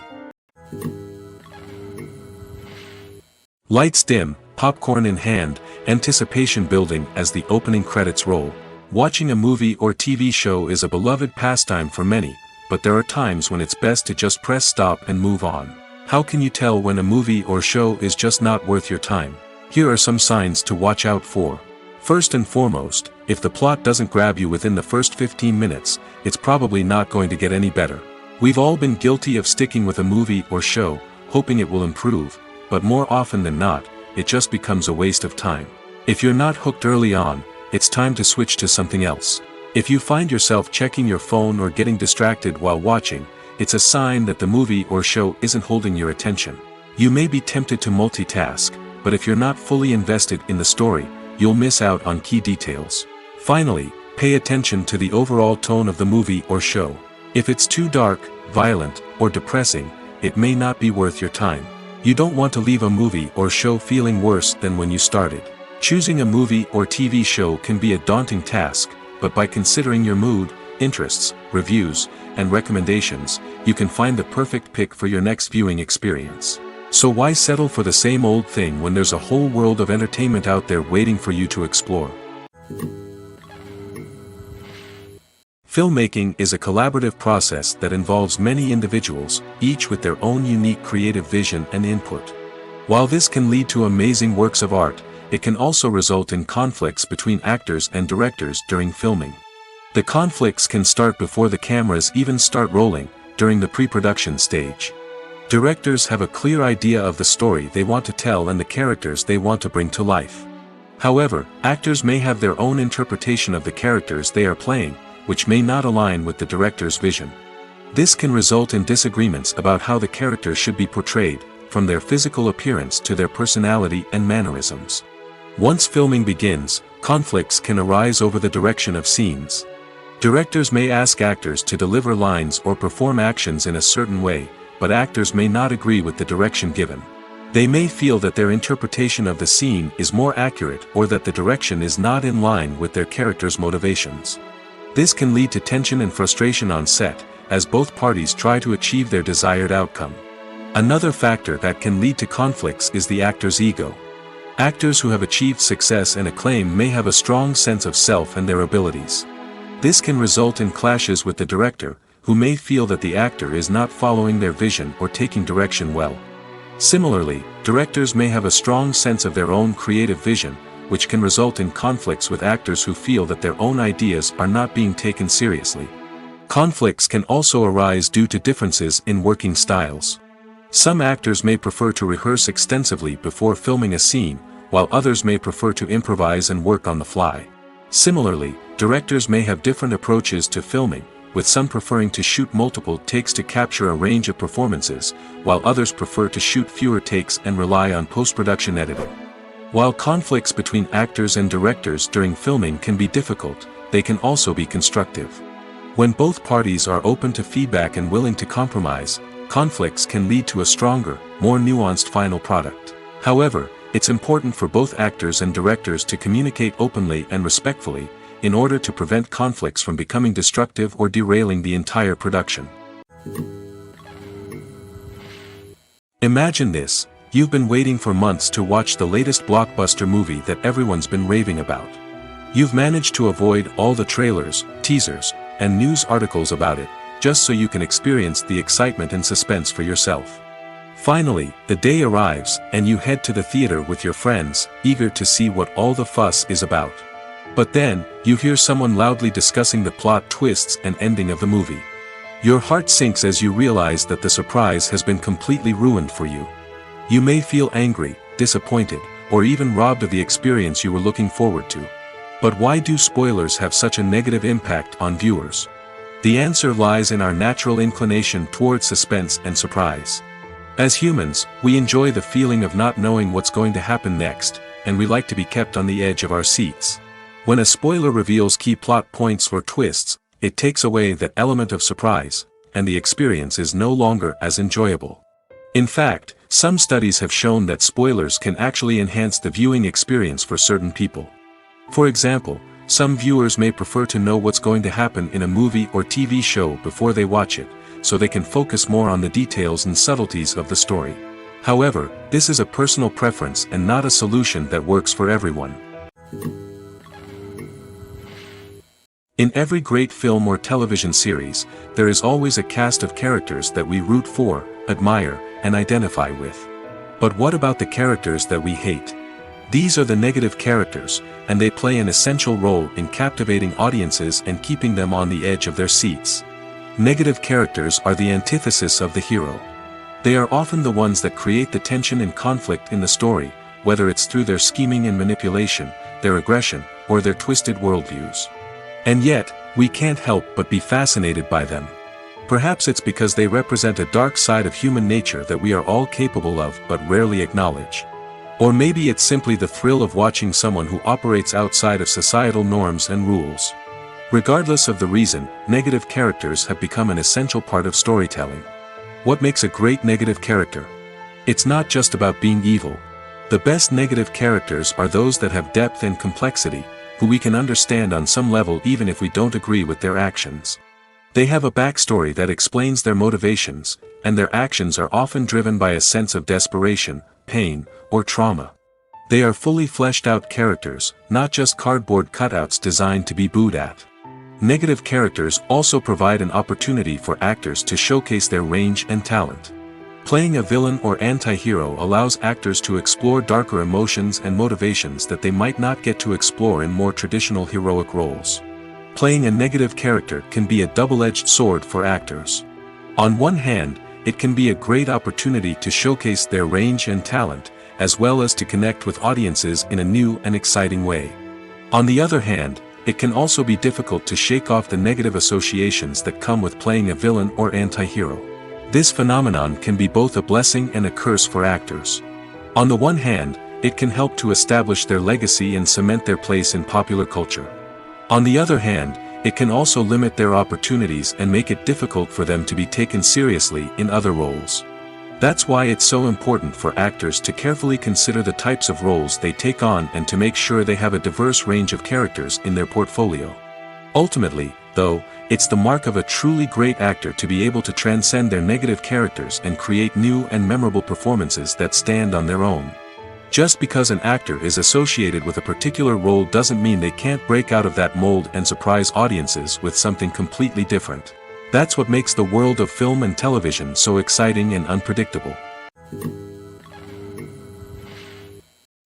A: Lights dim, popcorn in hand, anticipation building as the opening credits roll. Watching a movie or TV show is a beloved pastime for many, but there are times when it's best to just press stop and move on. How can you tell when a movie or show is just not worth your time? Here are some signs to watch out for. First and foremost, if the plot doesn't grab you within the first 15 minutes, it's probably not going to get any better. We've all been guilty of sticking with a movie or show, hoping it will improve, but more often than not, it just becomes a waste of time. If you're not hooked early on, it's time to switch to something else. If you find yourself checking your phone or getting distracted while watching, it's a sign that the movie or show isn't holding your attention. You may be tempted to multitask, but if you're not fully invested in the story, you'll miss out on key details. Finally, pay attention to the overall tone of the movie or show. If it's too dark, violent, or depressing, it may not be worth your time. You don't want to leave a movie or show feeling worse than when you started. Choosing a movie or TV show can be a daunting task, but by considering your mood, interests, reviews, and recommendations, you can find the perfect pick for your next viewing experience. So why settle for the same old thing when there's a whole world of entertainment out there waiting for you to explore? Filmmaking is a collaborative process that involves many individuals, each with their own unique creative vision and input. While this can lead to amazing works of art, it can also result in conflicts between actors and directors during filming. The conflicts can start before the cameras even start rolling, during the pre-production stage. Directors have a clear idea of the story they want to tell and the characters they want to bring to life. However, actors may have their own interpretation of the characters they are playing, which may not align with the director's vision. This can result in disagreements about how the character should be portrayed, from their physical appearance to their personality and mannerisms. Once filming begins, conflicts can arise over the direction of scenes. Directors may ask actors to deliver lines or perform actions in a certain way, but actors may not agree with the direction given. They may feel that their interpretation of the scene is more accurate or that the direction is not in line with their character's motivations. This can lead to tension and frustration on set, as both parties try to achieve their desired outcome. Another factor that can lead to conflicts is the actor's ego. Actors who have achieved success and acclaim may have a strong sense of self and their abilities. This can result in clashes with the director, who may feel that the actor is not following their vision or taking direction well. Similarly, directors may have a strong sense of their own creative vision, which can result in conflicts with actors who feel that their own ideas are not being taken seriously. Conflicts can also arise due to differences in working styles. Some actors may prefer to rehearse extensively before filming a scene, while others may prefer to improvise and work on the fly. Similarly, directors may have different approaches to filming, with some preferring to shoot multiple takes to capture a range of performances, while others prefer to shoot fewer takes and rely on post-production editing. While conflicts between actors and directors during filming can be difficult, they can also be constructive. When both parties are open to feedback and willing to compromise, conflicts can lead to a stronger, more nuanced final product. However, it's important for both actors and directors to communicate openly and respectfully, in order to prevent conflicts from becoming destructive or derailing the entire production. Imagine this: you've been waiting for months to watch the latest blockbuster movie that everyone's been raving about. You've managed to avoid all the trailers, teasers, and news articles about it, just so you can experience the excitement and suspense for yourself. Finally, the day arrives, and you head to the theater with your friends, eager to see what all the fuss is about. But then, you hear someone loudly discussing the plot twists and ending of the movie. Your heart sinks as you realize that the surprise has been completely ruined for you. You may feel angry, disappointed, or even robbed of the experience you were looking forward to. But why do spoilers have such a negative impact on viewers? The answer lies in our natural inclination toward suspense and surprise. As humans, we enjoy the feeling of not knowing what's going to happen next, and we like to be kept on the edge of our seats. When a spoiler reveals key plot points or twists, it takes away that element of surprise, and the experience is no longer as enjoyable. In fact, some studies have shown that spoilers can actually enhance the viewing experience for certain people. For example, some viewers may prefer to know what's going to happen in a movie or TV show before they watch it, so they can focus more on the details and subtleties of the story. However, this is a personal preference and not a solution that works for everyone. In every great film or television series, there is always a cast of characters that we root for, admire, and identify with. But what about the characters that we hate? These are the negative characters, and they play an essential role in captivating audiences and keeping them on the edge of their seats. Negative characters are the antithesis of the hero. They are often the ones that create the tension and conflict in the story, whether it's through their scheming and manipulation, their aggression, or their twisted worldviews. And yet, we can't help but be fascinated by them. Perhaps it's because they represent a dark side of human nature that we are all capable of but rarely acknowledge. Or maybe it's simply the thrill of watching someone who operates outside of societal norms and rules. Regardless of the reason, negative characters have become an essential part of storytelling. What makes a great negative character? It's not just about being evil. The best negative characters are those that have depth and complexity, who we can understand on some level even if we don't agree with their actions. They have a backstory that explains their motivations, and their actions are often driven by a sense of desperation, pain, or trauma. They are fully fleshed out characters, not just cardboard cutouts designed to be booed at. Negative characters also provide an opportunity for actors to showcase their range and talent. Playing a villain or anti-hero allows actors to explore darker emotions and motivations that they might not get to explore in more traditional heroic roles. Playing a negative character can be a double-edged sword for actors. On one hand, it can be a great opportunity to showcase their range and talent, as well as to connect with audiences in a new and exciting way. On the other hand, it can also be difficult to shake off the negative associations that come with playing a villain or anti-hero. This phenomenon can be both a blessing and a curse for actors. On the one hand, it can help to establish their legacy and cement their place in popular culture. On the other hand, it can also limit their opportunities and make it difficult for them to be taken seriously in other roles. That's why it's so important for actors to carefully consider the types of roles they take on and to make sure they have a diverse range of characters in their portfolio. Ultimately, though, it's the mark of a truly great actor to be able to transcend their negative characters and create new and memorable performances that stand on their own. Just because an actor is associated with a particular role doesn't mean they can't break out of that mold and surprise audiences with something completely different. That's what makes the world of film and television so exciting and unpredictable.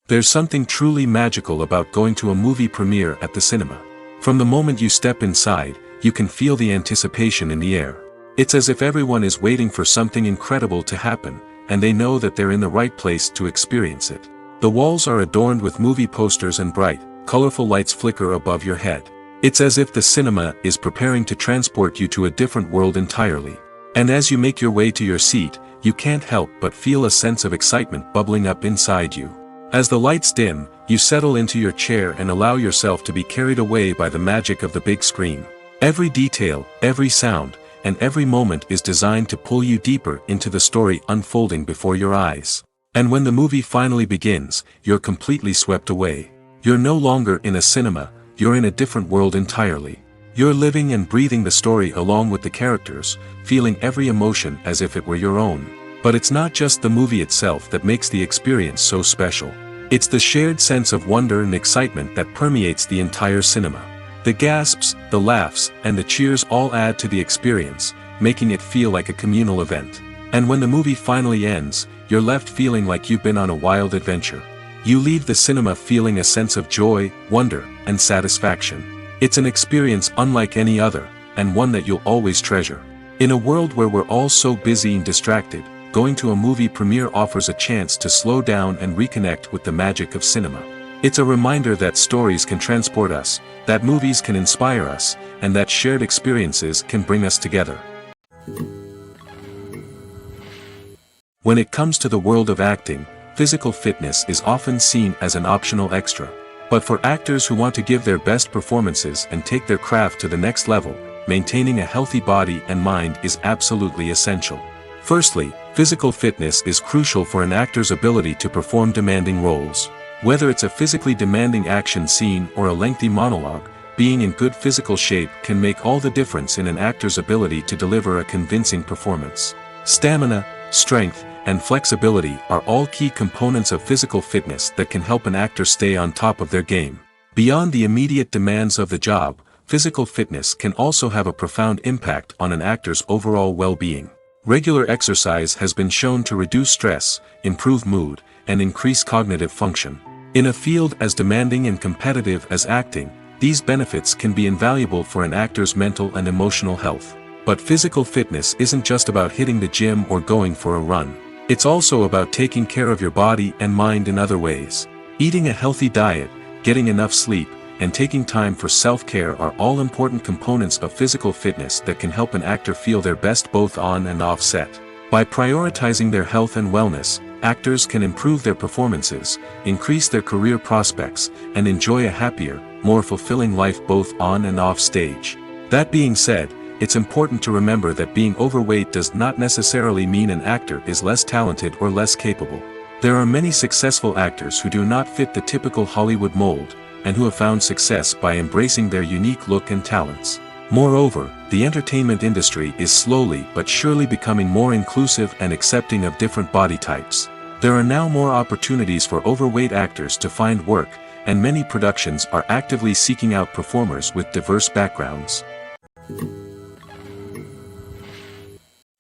A: There's something truly magical about going to a movie premiere at the cinema. From the moment you step inside, you can feel the anticipation in the air. It's as if everyone is waiting for something incredible to happen, and they know that they're in the right place to experience it. The walls are adorned with movie posters and bright, colorful lights flicker above your head. It's as if the cinema is preparing to transport you to a different world entirely. And as you make your way to your seat, you can't help but feel a sense of excitement bubbling up inside you. As the lights dim, you settle into your chair and allow yourself to be carried away by the magic of the big screen. Every detail, every sound, and every moment is designed to pull you deeper into the story unfolding before your eyes. And when the movie finally begins, you're completely swept away. You're no longer in a cinema, you're in a different world entirely. You're living and breathing the story along with the characters, feeling every emotion as if it were your own. But it's not just the movie itself that makes the experience so special. It's the shared sense of wonder and excitement that permeates the entire cinema. The gasps, the laughs, and the cheers all add to the experience, making it feel like a communal event. And when the movie finally ends, you're left feeling like you've been on a wild adventure. You leave the cinema feeling a sense of joy, wonder, and satisfaction. It's an experience unlike any other, and one that you'll always treasure. In a world where we're all so busy and distracted, going to a movie premiere offers a chance to slow down and reconnect with the magic of cinema. It's a reminder that stories can transport us, that movies can inspire us, and that shared experiences can bring us together. When it comes to the world of acting, physical fitness is often seen as an optional extra. But for actors who want to give their best performances and take their craft to the next level, maintaining a healthy body and mind is absolutely essential. Firstly, physical fitness is crucial for an actor's ability to perform demanding roles. Whether it's a physically demanding action scene or a lengthy monologue, being in good physical shape can make all the difference in an actor's ability to deliver a convincing performance. Stamina, strength, and flexibility are all key components of physical fitness that can help an actor stay on top of their game. Beyond the immediate demands of the job, physical fitness can also have a profound impact on an actor's overall well-being. Regular exercise has been shown to reduce stress, improve mood, and increase cognitive function. In a field as demanding and competitive as acting, these benefits can be invaluable for an actor's mental and emotional health. But physical fitness isn't just about hitting the gym or going for a run. It's also about taking care of your body and mind in other ways. Eating a healthy diet, getting enough sleep, and taking time for self-care are all important components of physical fitness that can help an actor feel their best both on and off set. By prioritizing their health and wellness, actors can improve their performances, increase their career prospects, and enjoy a happier, more fulfilling life both on and off stage. That being said, it's important to remember that being overweight does not necessarily mean an actor is less talented or less capable. There are many successful actors who do not fit the typical Hollywood mold, and who have found success by embracing their unique look and talents. Moreover, the entertainment industry is slowly but surely becoming more inclusive and accepting of different body types. There are now more opportunities for overweight actors to find work, and many productions are actively seeking out performers with diverse backgrounds.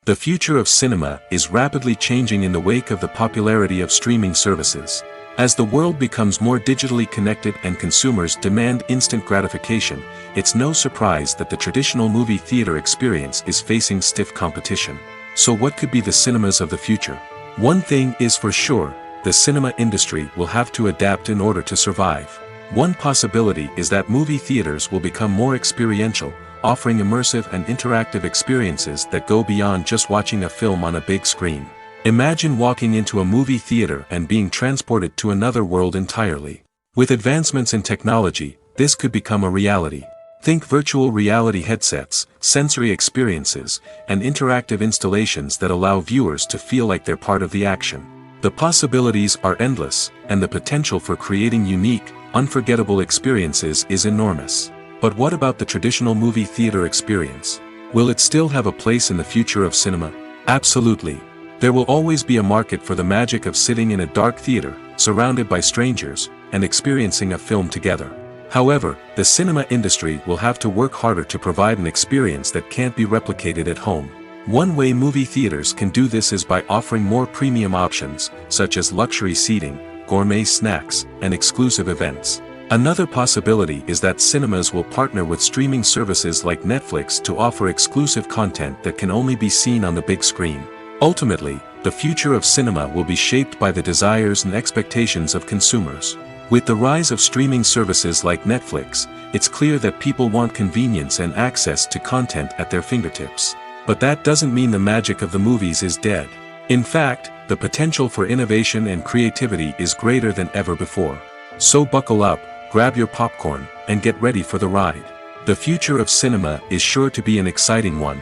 A: The future of cinema is rapidly changing in the wake of the popularity of streaming services. As the world becomes more digitally connected and consumers demand instant gratification, it's no surprise that the traditional movie theater experience is facing stiff competition. So what could be the cinemas of the future? One thing is for sure, the cinema industry will have to adapt in order to survive. One possibility is that movie theaters will become more experiential, offering immersive and interactive experiences that go beyond just watching a film on a big screen. Imagine walking into a movie theater and being transported to another world entirely. With advancements in technology, this could become a reality. Think virtual reality headsets, sensory experiences, and interactive installations that allow viewers to feel like they're part of the action. The possibilities are endless, and the potential for creating unique, unforgettable experiences is enormous. But what about the traditional movie theater experience? Will it still have a place in the future of cinema? Absolutely. There will always be a market for the magic of sitting in a dark theater, surrounded by strangers, and experiencing a film together. However, the cinema industry will have to work harder to provide an experience that can't be replicated at home. One way movie theaters can do this is by offering more premium options, such as luxury seating, gourmet snacks, and exclusive events. Another possibility is that cinemas will partner with streaming services like Netflix to offer exclusive content that can only be seen on the big screen. Ultimately, the future of cinema will be shaped by the desires and expectations of consumers. With the rise of streaming services like Netflix, it's clear that people want convenience and access to content at their fingertips. But that doesn't mean the magic of the movies is dead. In fact, the potential for innovation and creativity is greater than ever before. So buckle up, grab your popcorn, and get ready for the ride. The future of cinema is sure to be an exciting one.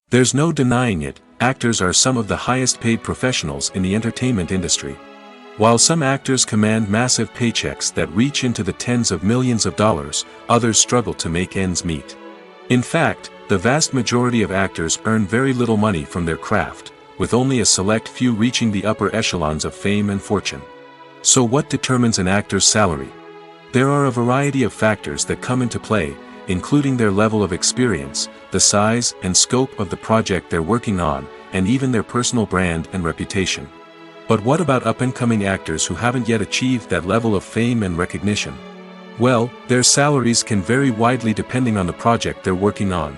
A: There's no denying it, actors are some of the highest paid professionals in the entertainment industry. While some actors command massive paychecks that reach into the tens of millions of dollars, others struggle to make ends meet. In fact, the vast majority of actors earn very little money from their craft, with only a select few reaching the upper echelons of fame and fortune. So what determines an actor's salary? There are a variety of factors that come into play, including their level of experience, the size and scope of the project they're working on, and even their personal brand and reputation. But what about up-and-coming actors who haven't yet achieved that level of fame and recognition? Well, their salaries can vary widely depending on the project they're working on.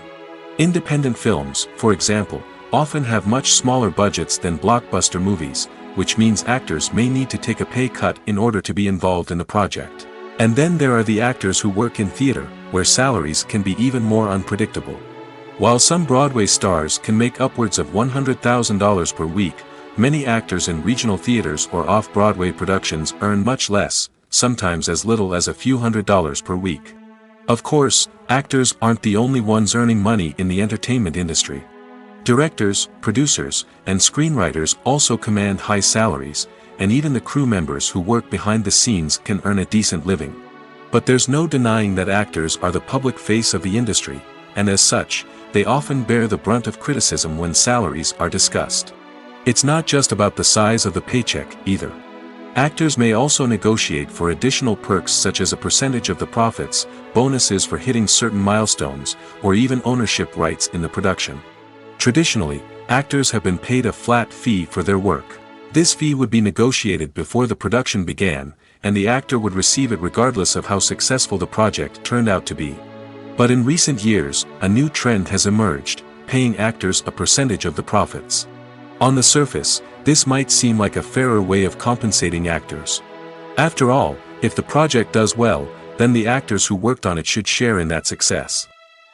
A: Independent films, for example, often have much smaller budgets than blockbuster movies, which means actors may need to take a pay cut in order to be involved in the project. And then there are the actors who work in theater, where salaries can be even more unpredictable. While some Broadway stars can make upwards of $100,000 per week, many actors in regional theaters or off-Broadway productions earn much less, sometimes as little as a few $100s per week. Of course, actors aren't the only ones earning money in the entertainment industry. Directors, producers, and screenwriters also command high salaries, and even the crew members who work behind the scenes can earn a decent living. But there's no denying that actors are the public face of the industry, and as such, they often bear the brunt of criticism when salaries are discussed. It's not just about the size of the paycheck, either. Actors may also negotiate for additional perks such as a percentage of the profits, bonuses for hitting certain milestones, or even ownership rights in the production. Traditionally, actors have been paid a flat fee for their work. This fee would be negotiated before the production began, and the actor would receive it regardless of how successful the project turned out to be. But in recent years, a new trend has emerged, paying actors a percentage of the profits. On the surface, this might seem like a fairer way of compensating actors. After all, if the project does well, then the actors who worked on it should share in that success.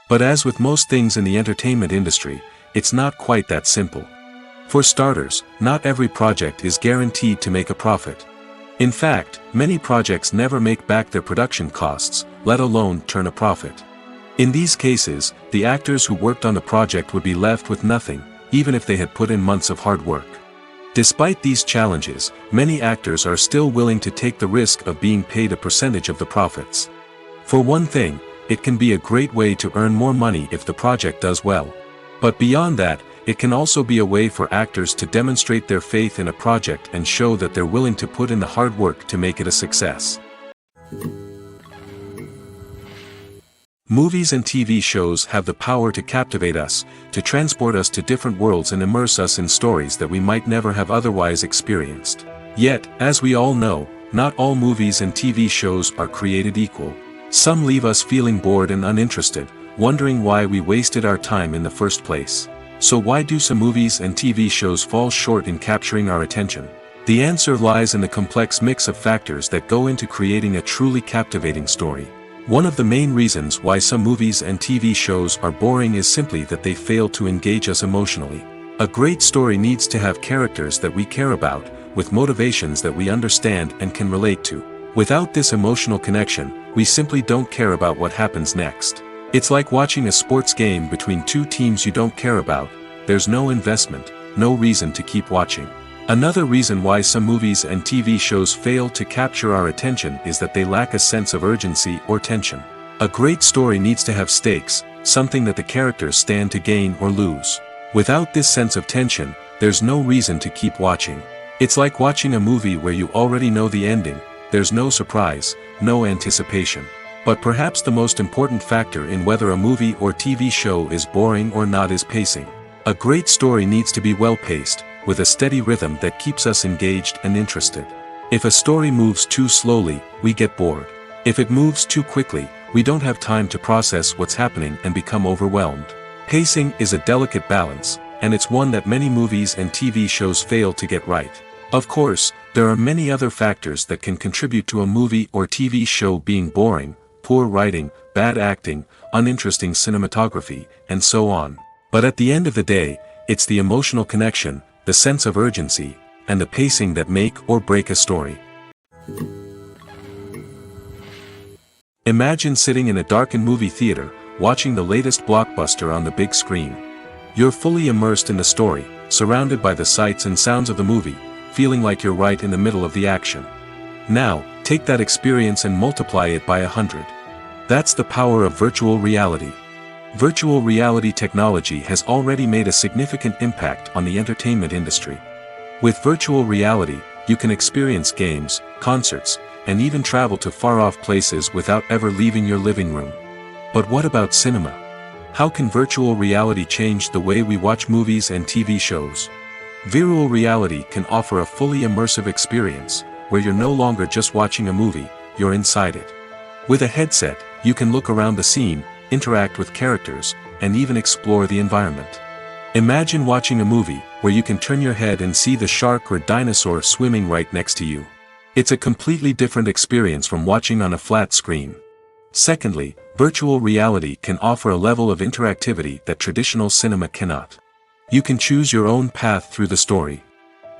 A: But as with most things in the entertainment industry, it's not quite that simple. For starters, not every project is guaranteed to make a profit. In fact, many projects never make back their production costs, let alone turn a profit. In these cases, the actors who worked on the project would be left with nothing, even if they had put in months of hard work. Despite these challenges, many actors are still willing to take the risk of being paid a percentage of the profits. For one thing, it can be a great way to earn more money if the project does well. But beyond that, it can also be a way for actors to demonstrate their faith in a project and show that they're willing to put in the hard work to make it a success. Movies and TV shows have the power to captivate us, to transport us to different worlds and immerse us in stories that we might never have otherwise experienced. Yet, as we all know, not all movies and TV shows are created equal. Some leave us feeling bored and uninterested, wondering why we wasted our time in the first place. So why do some movies and TV shows fall short in capturing our attention? The answer lies in the complex mix of factors that go into creating a truly captivating story. One of the main reasons why some movies and TV shows are boring is simply that they fail to engage us emotionally. A great story needs to have characters that we care about, with motivations that we understand and can relate to. Without this emotional connection, we simply don't care about what happens next. It's like watching a sports game between two teams you don't care about. There's no investment, no reason to keep watching. Another reason why some movies and TV shows fail to capture our attention is that they lack a sense of urgency or tension. A great story needs to have stakes, something that the characters stand to gain or lose. Without this sense of tension, there's no reason to keep watching. It's like watching a movie where you already know the ending. There's no surprise, no anticipation. But perhaps the most important factor in whether a movie or TV show is boring or not is pacing. A great story needs to be well-paced, with a steady rhythm that keeps us engaged and interested. If a story moves too slowly, we get bored. If it moves too quickly, we don't have time to process what's happening and become overwhelmed. Pacing is a delicate balance, and it's one that many movies and TV shows fail to get right. Of course, there are many other factors that can contribute to a movie or TV show being boring: poor writing, bad acting, uninteresting cinematography, and so on. But at the end of the day, it's the emotional connection, the sense of urgency, and the pacing that make or break a story. Imagine sitting in a darkened movie theater, watching the latest blockbuster on the big screen. You're fully immersed in the story, surrounded by the sights and sounds of the movie, feeling like you're right in the middle of the action. Now, take that experience and multiply it by 100. That's the power of virtual reality. Virtual reality technology has already made a significant impact on the entertainment industry. With virtual reality, you can experience games, concerts, and even travel to far-off places without ever leaving your living room. But what about cinema? How can virtual reality change the way we watch movies and TV shows? Virtual reality can offer a fully immersive experience, where you're no longer just watching a movie, you're inside it. With a headset, you can look around the scene, interact with characters, and even explore the environment. Imagine watching a movie where you can turn your head and see the shark or dinosaur swimming right next to you. It's a completely different experience from watching on a flat screen. Secondly, virtual reality can offer a level of interactivity that traditional cinema cannot. You can choose your own path through the story.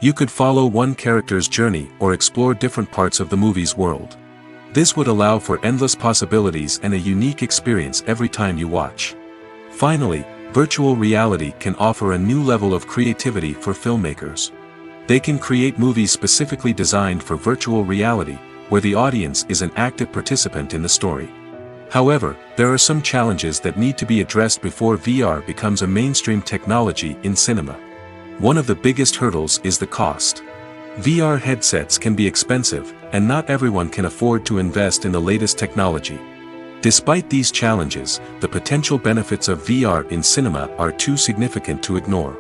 A: You could follow one character's journey or explore different parts of the movie's world. This would allow for endless possibilities and a unique experience every time you watch. Finally, virtual reality can offer a new level of creativity for filmmakers. They can create movies specifically designed for virtual reality, where the audience is an active participant in the story. However, there are some challenges that need to be addressed before VR becomes a mainstream technology in cinema. One of the biggest hurdles is the cost. VR headsets can be expensive, and not everyone can afford to invest in the latest technology. Despite these challenges, the potential benefits of VR in cinema are too significant to ignore.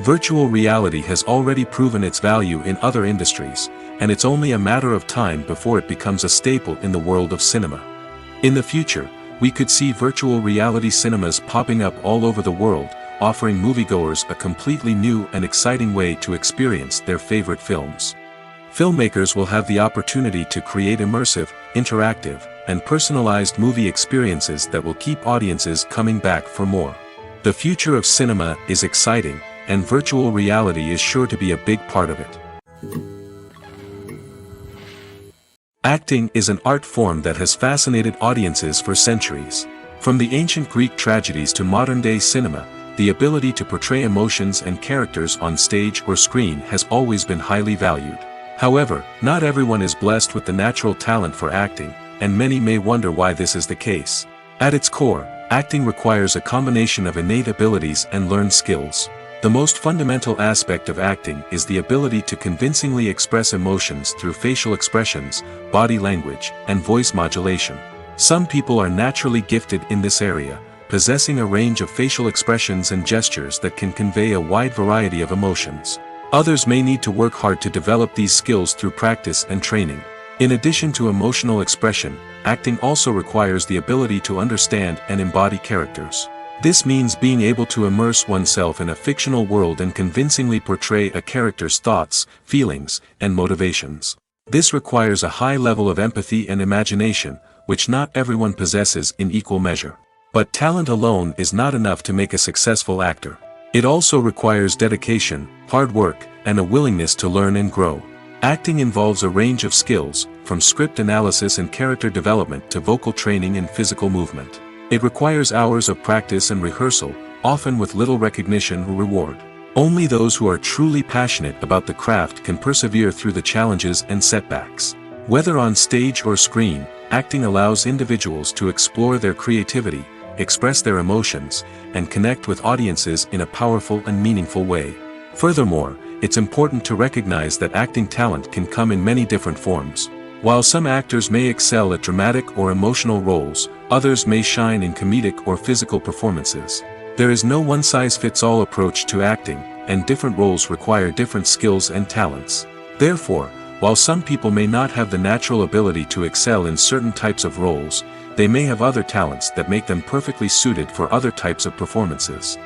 A: Virtual reality has already proven its value in other industries, and it's only a matter of time before it becomes a staple in the world of cinema. In the future, we could see virtual reality cinemas popping up all over the world, offering moviegoers a completely new and exciting way to experience their favorite films. Filmmakers will have the opportunity to create immersive, interactive, and personalized movie experiences that will keep audiences coming back for more. The future of cinema is exciting, and virtual reality is sure to be a big part of it. Acting is an art form that has fascinated audiences for centuries. From the ancient Greek tragedies to modern-day cinema, the ability to portray emotions and characters on stage or screen has always been highly valued. However, not everyone is blessed with the natural talent for acting, and many may wonder why this is the case. At its core, acting requires a combination of innate abilities and learned skills. The most fundamental aspect of acting is the ability to convincingly express emotions through facial expressions, body language, and voice modulation. Some people are naturally gifted in this area, possessing a range of facial expressions and gestures that can convey a wide variety of emotions. Others may need to work hard to develop these skills through practice and training. In addition to emotional expression, acting also requires the ability to understand and embody characters. This means being able to immerse oneself in a fictional world and convincingly portray a character's thoughts, feelings, and motivations. This requires a high level of empathy and imagination, which not everyone possesses in equal measure. But talent alone is not enough to make a successful actor. It also requires dedication, hard work, and a willingness to learn and grow. Acting involves a range of skills, from script analysis and character development to vocal training and physical movement. It requires hours of practice and rehearsal, often with little recognition or reward. Only those who are truly passionate about the craft can persevere through the challenges and setbacks. Whether on stage or screen, acting allows individuals to explore their creativity, express their emotions, and connect with audiences in a powerful and meaningful way. Furthermore, it's important to recognize that acting talent can come in many different forms. While some actors may excel at dramatic or emotional roles, others may shine in comedic or physical performances. There is no one-size-fits-all approach to acting, and different roles require different skills and talents. Therefore, while some people may not have the natural ability to excel in certain types of roles, they may have other talents that make them perfectly suited for other types of performances.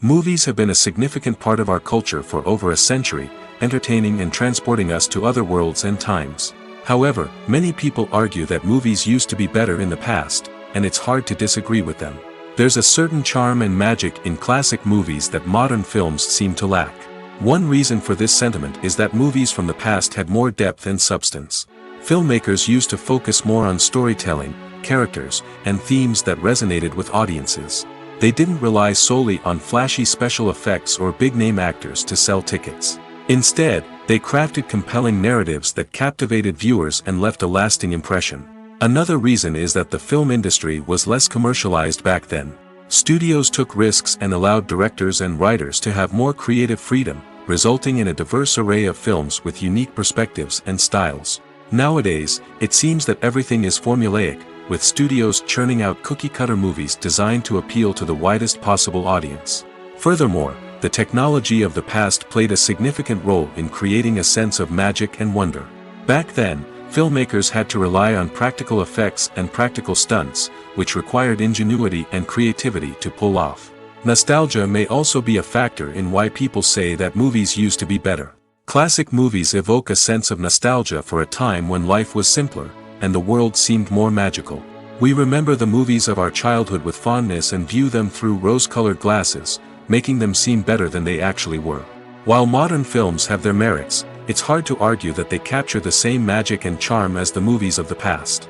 A: Movies have been a significant part of our culture for over a century, entertaining and transporting us to other worlds and times. However, many people argue that movies used to be better in the past, and it's hard to disagree with them. There's a certain charm and magic in classic movies that modern films seem to lack. One reason for this sentiment is that movies from the past had more depth and substance. Filmmakers used to focus more on storytelling, characters, and themes that resonated with audiences. They didn't rely solely on flashy special effects or big-name actors to sell tickets. Instead, they crafted compelling narratives that captivated viewers and left a lasting impression. Another reason is that the film industry was less commercialized back then. Studios took risks and allowed directors and writers to have more creative freedom, resulting in a diverse array of films with unique perspectives and styles. Nowadays, it seems that everything is formulaic, with studios churning out cookie-cutter movies designed to appeal to the widest possible audience. Furthermore, the technology of the past played a significant role in creating a sense of magic and wonder. Back then, filmmakers had to rely on practical effects and practical stunts, which required ingenuity and creativity to pull off. Nostalgia may also be a factor in why people say that movies used to be better. Classic movies evoke a sense of nostalgia for a time when life was simpler, and the world seemed more magical. We remember the movies of our childhood with fondness and view them through rose-colored glasses, making them seem better than they actually were. While modern films have their merits, it's hard to argue that they capture the same magic and charm as the movies of the past.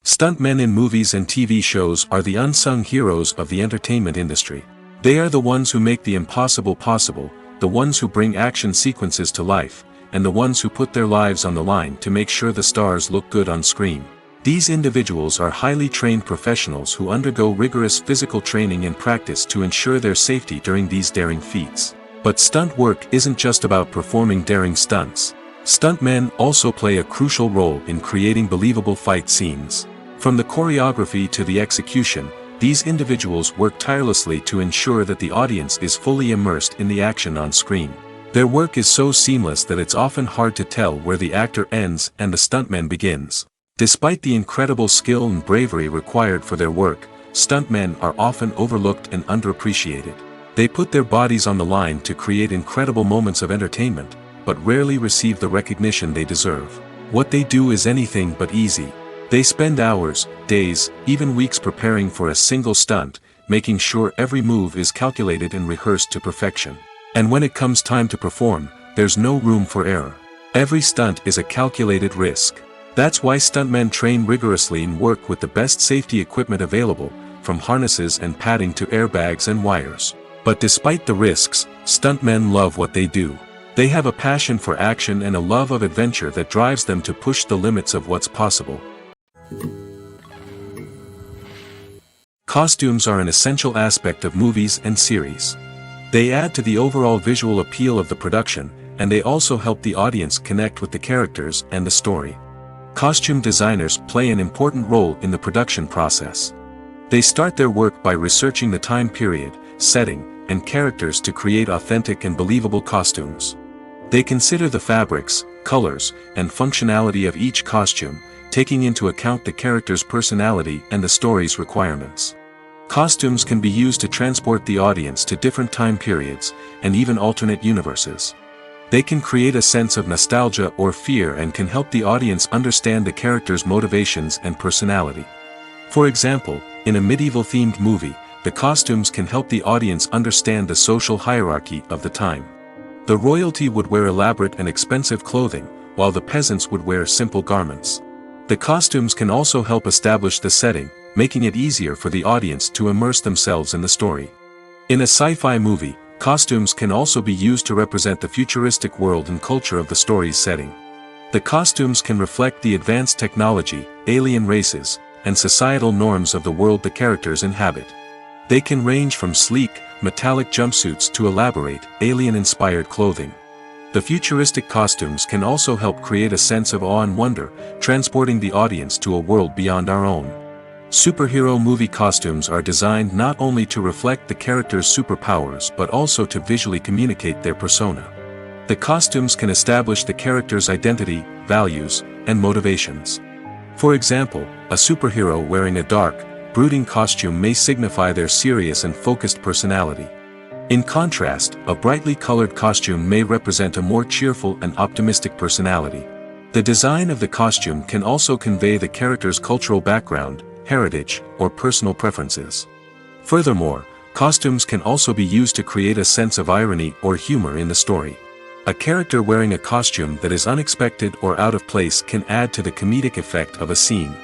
A: Stuntmen in movies and TV shows are the unsung heroes of the entertainment industry. They are the ones who make the impossible possible, the ones who bring action sequences to life, and the ones who put their lives on the line to make sure the stars look good on screen. These individuals are highly trained professionals who undergo rigorous physical training and practice to ensure their safety during these daring feats. But stunt work isn't just about performing daring stunts. Stuntmen also play a crucial role in creating believable fight scenes. From the choreography to the execution, these individuals work tirelessly to ensure that the audience is fully immersed in the action on screen. Their work is so seamless that it's often hard to tell where the actor ends and the stuntman begins. Despite the incredible skill and bravery required for their work, stuntmen are often overlooked and underappreciated. They put their bodies on the line to create incredible moments of entertainment, but rarely receive the recognition they deserve. What they do is anything but easy. They spend hours, days, even weeks preparing for a single stunt, making sure every move is calculated and rehearsed to perfection. And when it comes time to perform, there's no room for error. Every stunt is a calculated risk. That's why stuntmen train rigorously and work with the best safety equipment available, from harnesses and padding to airbags and wires. But despite the risks, stuntmen love what they do. They have a passion for action and a love of adventure that drives them to push the limits of what's possible. Costumes are an essential aspect of movies and series. They add to the overall visual appeal of the production, and they also help the audience connect with the characters and the story. Costume designers play an important role in the production process. They start their work by researching the time period, setting, and characters to create authentic and believable costumes. They consider the fabrics, colors, and functionality of each costume, taking into account the character's personality and the story's requirements. Costumes can be used to transport the audience to different time periods, and even alternate universes. They can create a sense of nostalgia or fear and can help the audience understand the character's motivations and personality. For example, in a medieval-themed movie, the costumes can help the audience understand the social hierarchy of the time. The royalty would wear elaborate and expensive clothing, while the peasants would wear simple garments. The costumes can also help establish the setting, making it easier for the audience to immerse themselves in the story. In a sci-fi movie, costumes can also be used to represent the futuristic world and culture of the story's setting. The costumes can reflect the advanced technology, alien races, and societal norms of the world the characters inhabit. They can range from sleek, metallic jumpsuits to elaborate, alien-inspired clothing. The futuristic costumes can also help create a sense of awe and wonder, transporting the audience to a world beyond our own. Superhero movie costumes are designed not only to reflect the character's superpowers but also to visually communicate their persona. The costumes can establish the character's identity, values, and motivations. For example, a superhero wearing a dark, brooding costume may signify their serious and focused personality. In contrast, a brightly colored costume may represent a more cheerful and optimistic personality. The design of the costume can also convey the character's cultural background, heritage, or personal preferences. Furthermore, costumes can also be used to create a sense of irony or humor in the story. A character wearing a costume that is unexpected or out of place can add to the comedic effect of a scene.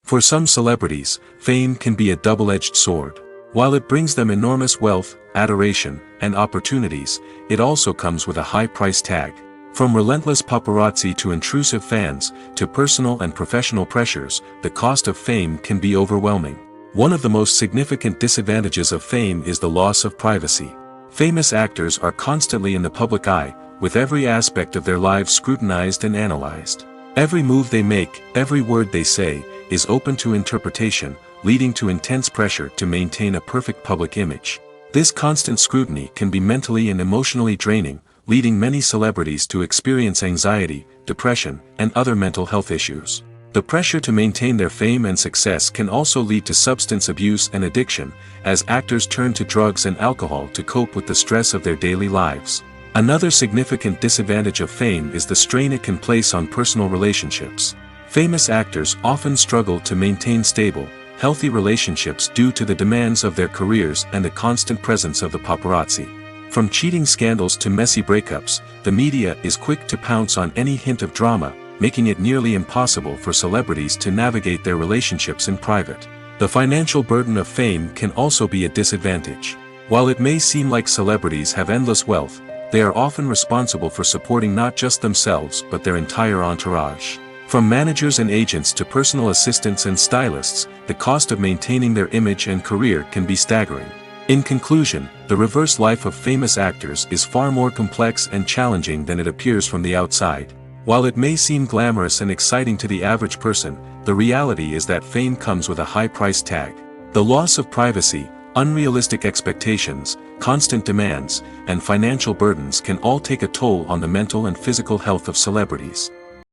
A: For some celebrities, fame can be a double-edged sword. While it brings them enormous wealth, adoration, and opportunities, it also comes with a high price tag. From relentless paparazzi to intrusive fans, to personal and professional pressures, the cost of fame can be overwhelming. One of the most significant disadvantages of fame is the loss of privacy. Famous actors are constantly in the public eye, with every aspect of their lives scrutinized and analyzed. Every move they make, every word they say, is open to interpretation, leading to intense pressure to maintain a perfect public image. This constant scrutiny can be mentally and emotionally draining, leading many celebrities to experience anxiety, depression, and other mental health issues. The pressure to maintain their fame and success can also lead to substance abuse and addiction, as actors turn to drugs and alcohol to cope with the stress of their daily lives. Another significant disadvantage of fame is the strain it can place on personal relationships. Famous actors often struggle to maintain stable, healthy relationships due to the demands of their careers and the constant presence of the paparazzi. From cheating scandals to messy breakups, the media is quick to pounce on any hint of drama, making it nearly impossible for celebrities to navigate their relationships in private. The financial burden of fame can also be a disadvantage. While it may seem like celebrities have endless wealth, they are often responsible for supporting not just themselves but their entire entourage. From managers and agents to personal assistants and stylists, the cost of maintaining their image and career can be staggering. In conclusion, the reverse life of famous actors is far more complex and challenging than it appears from the outside. While it may seem glamorous and exciting to the average person, the reality is that fame comes with a high price tag. The loss of privacy, unrealistic expectations, constant demands, and financial burdens can all take a toll on the mental and physical health of celebrities.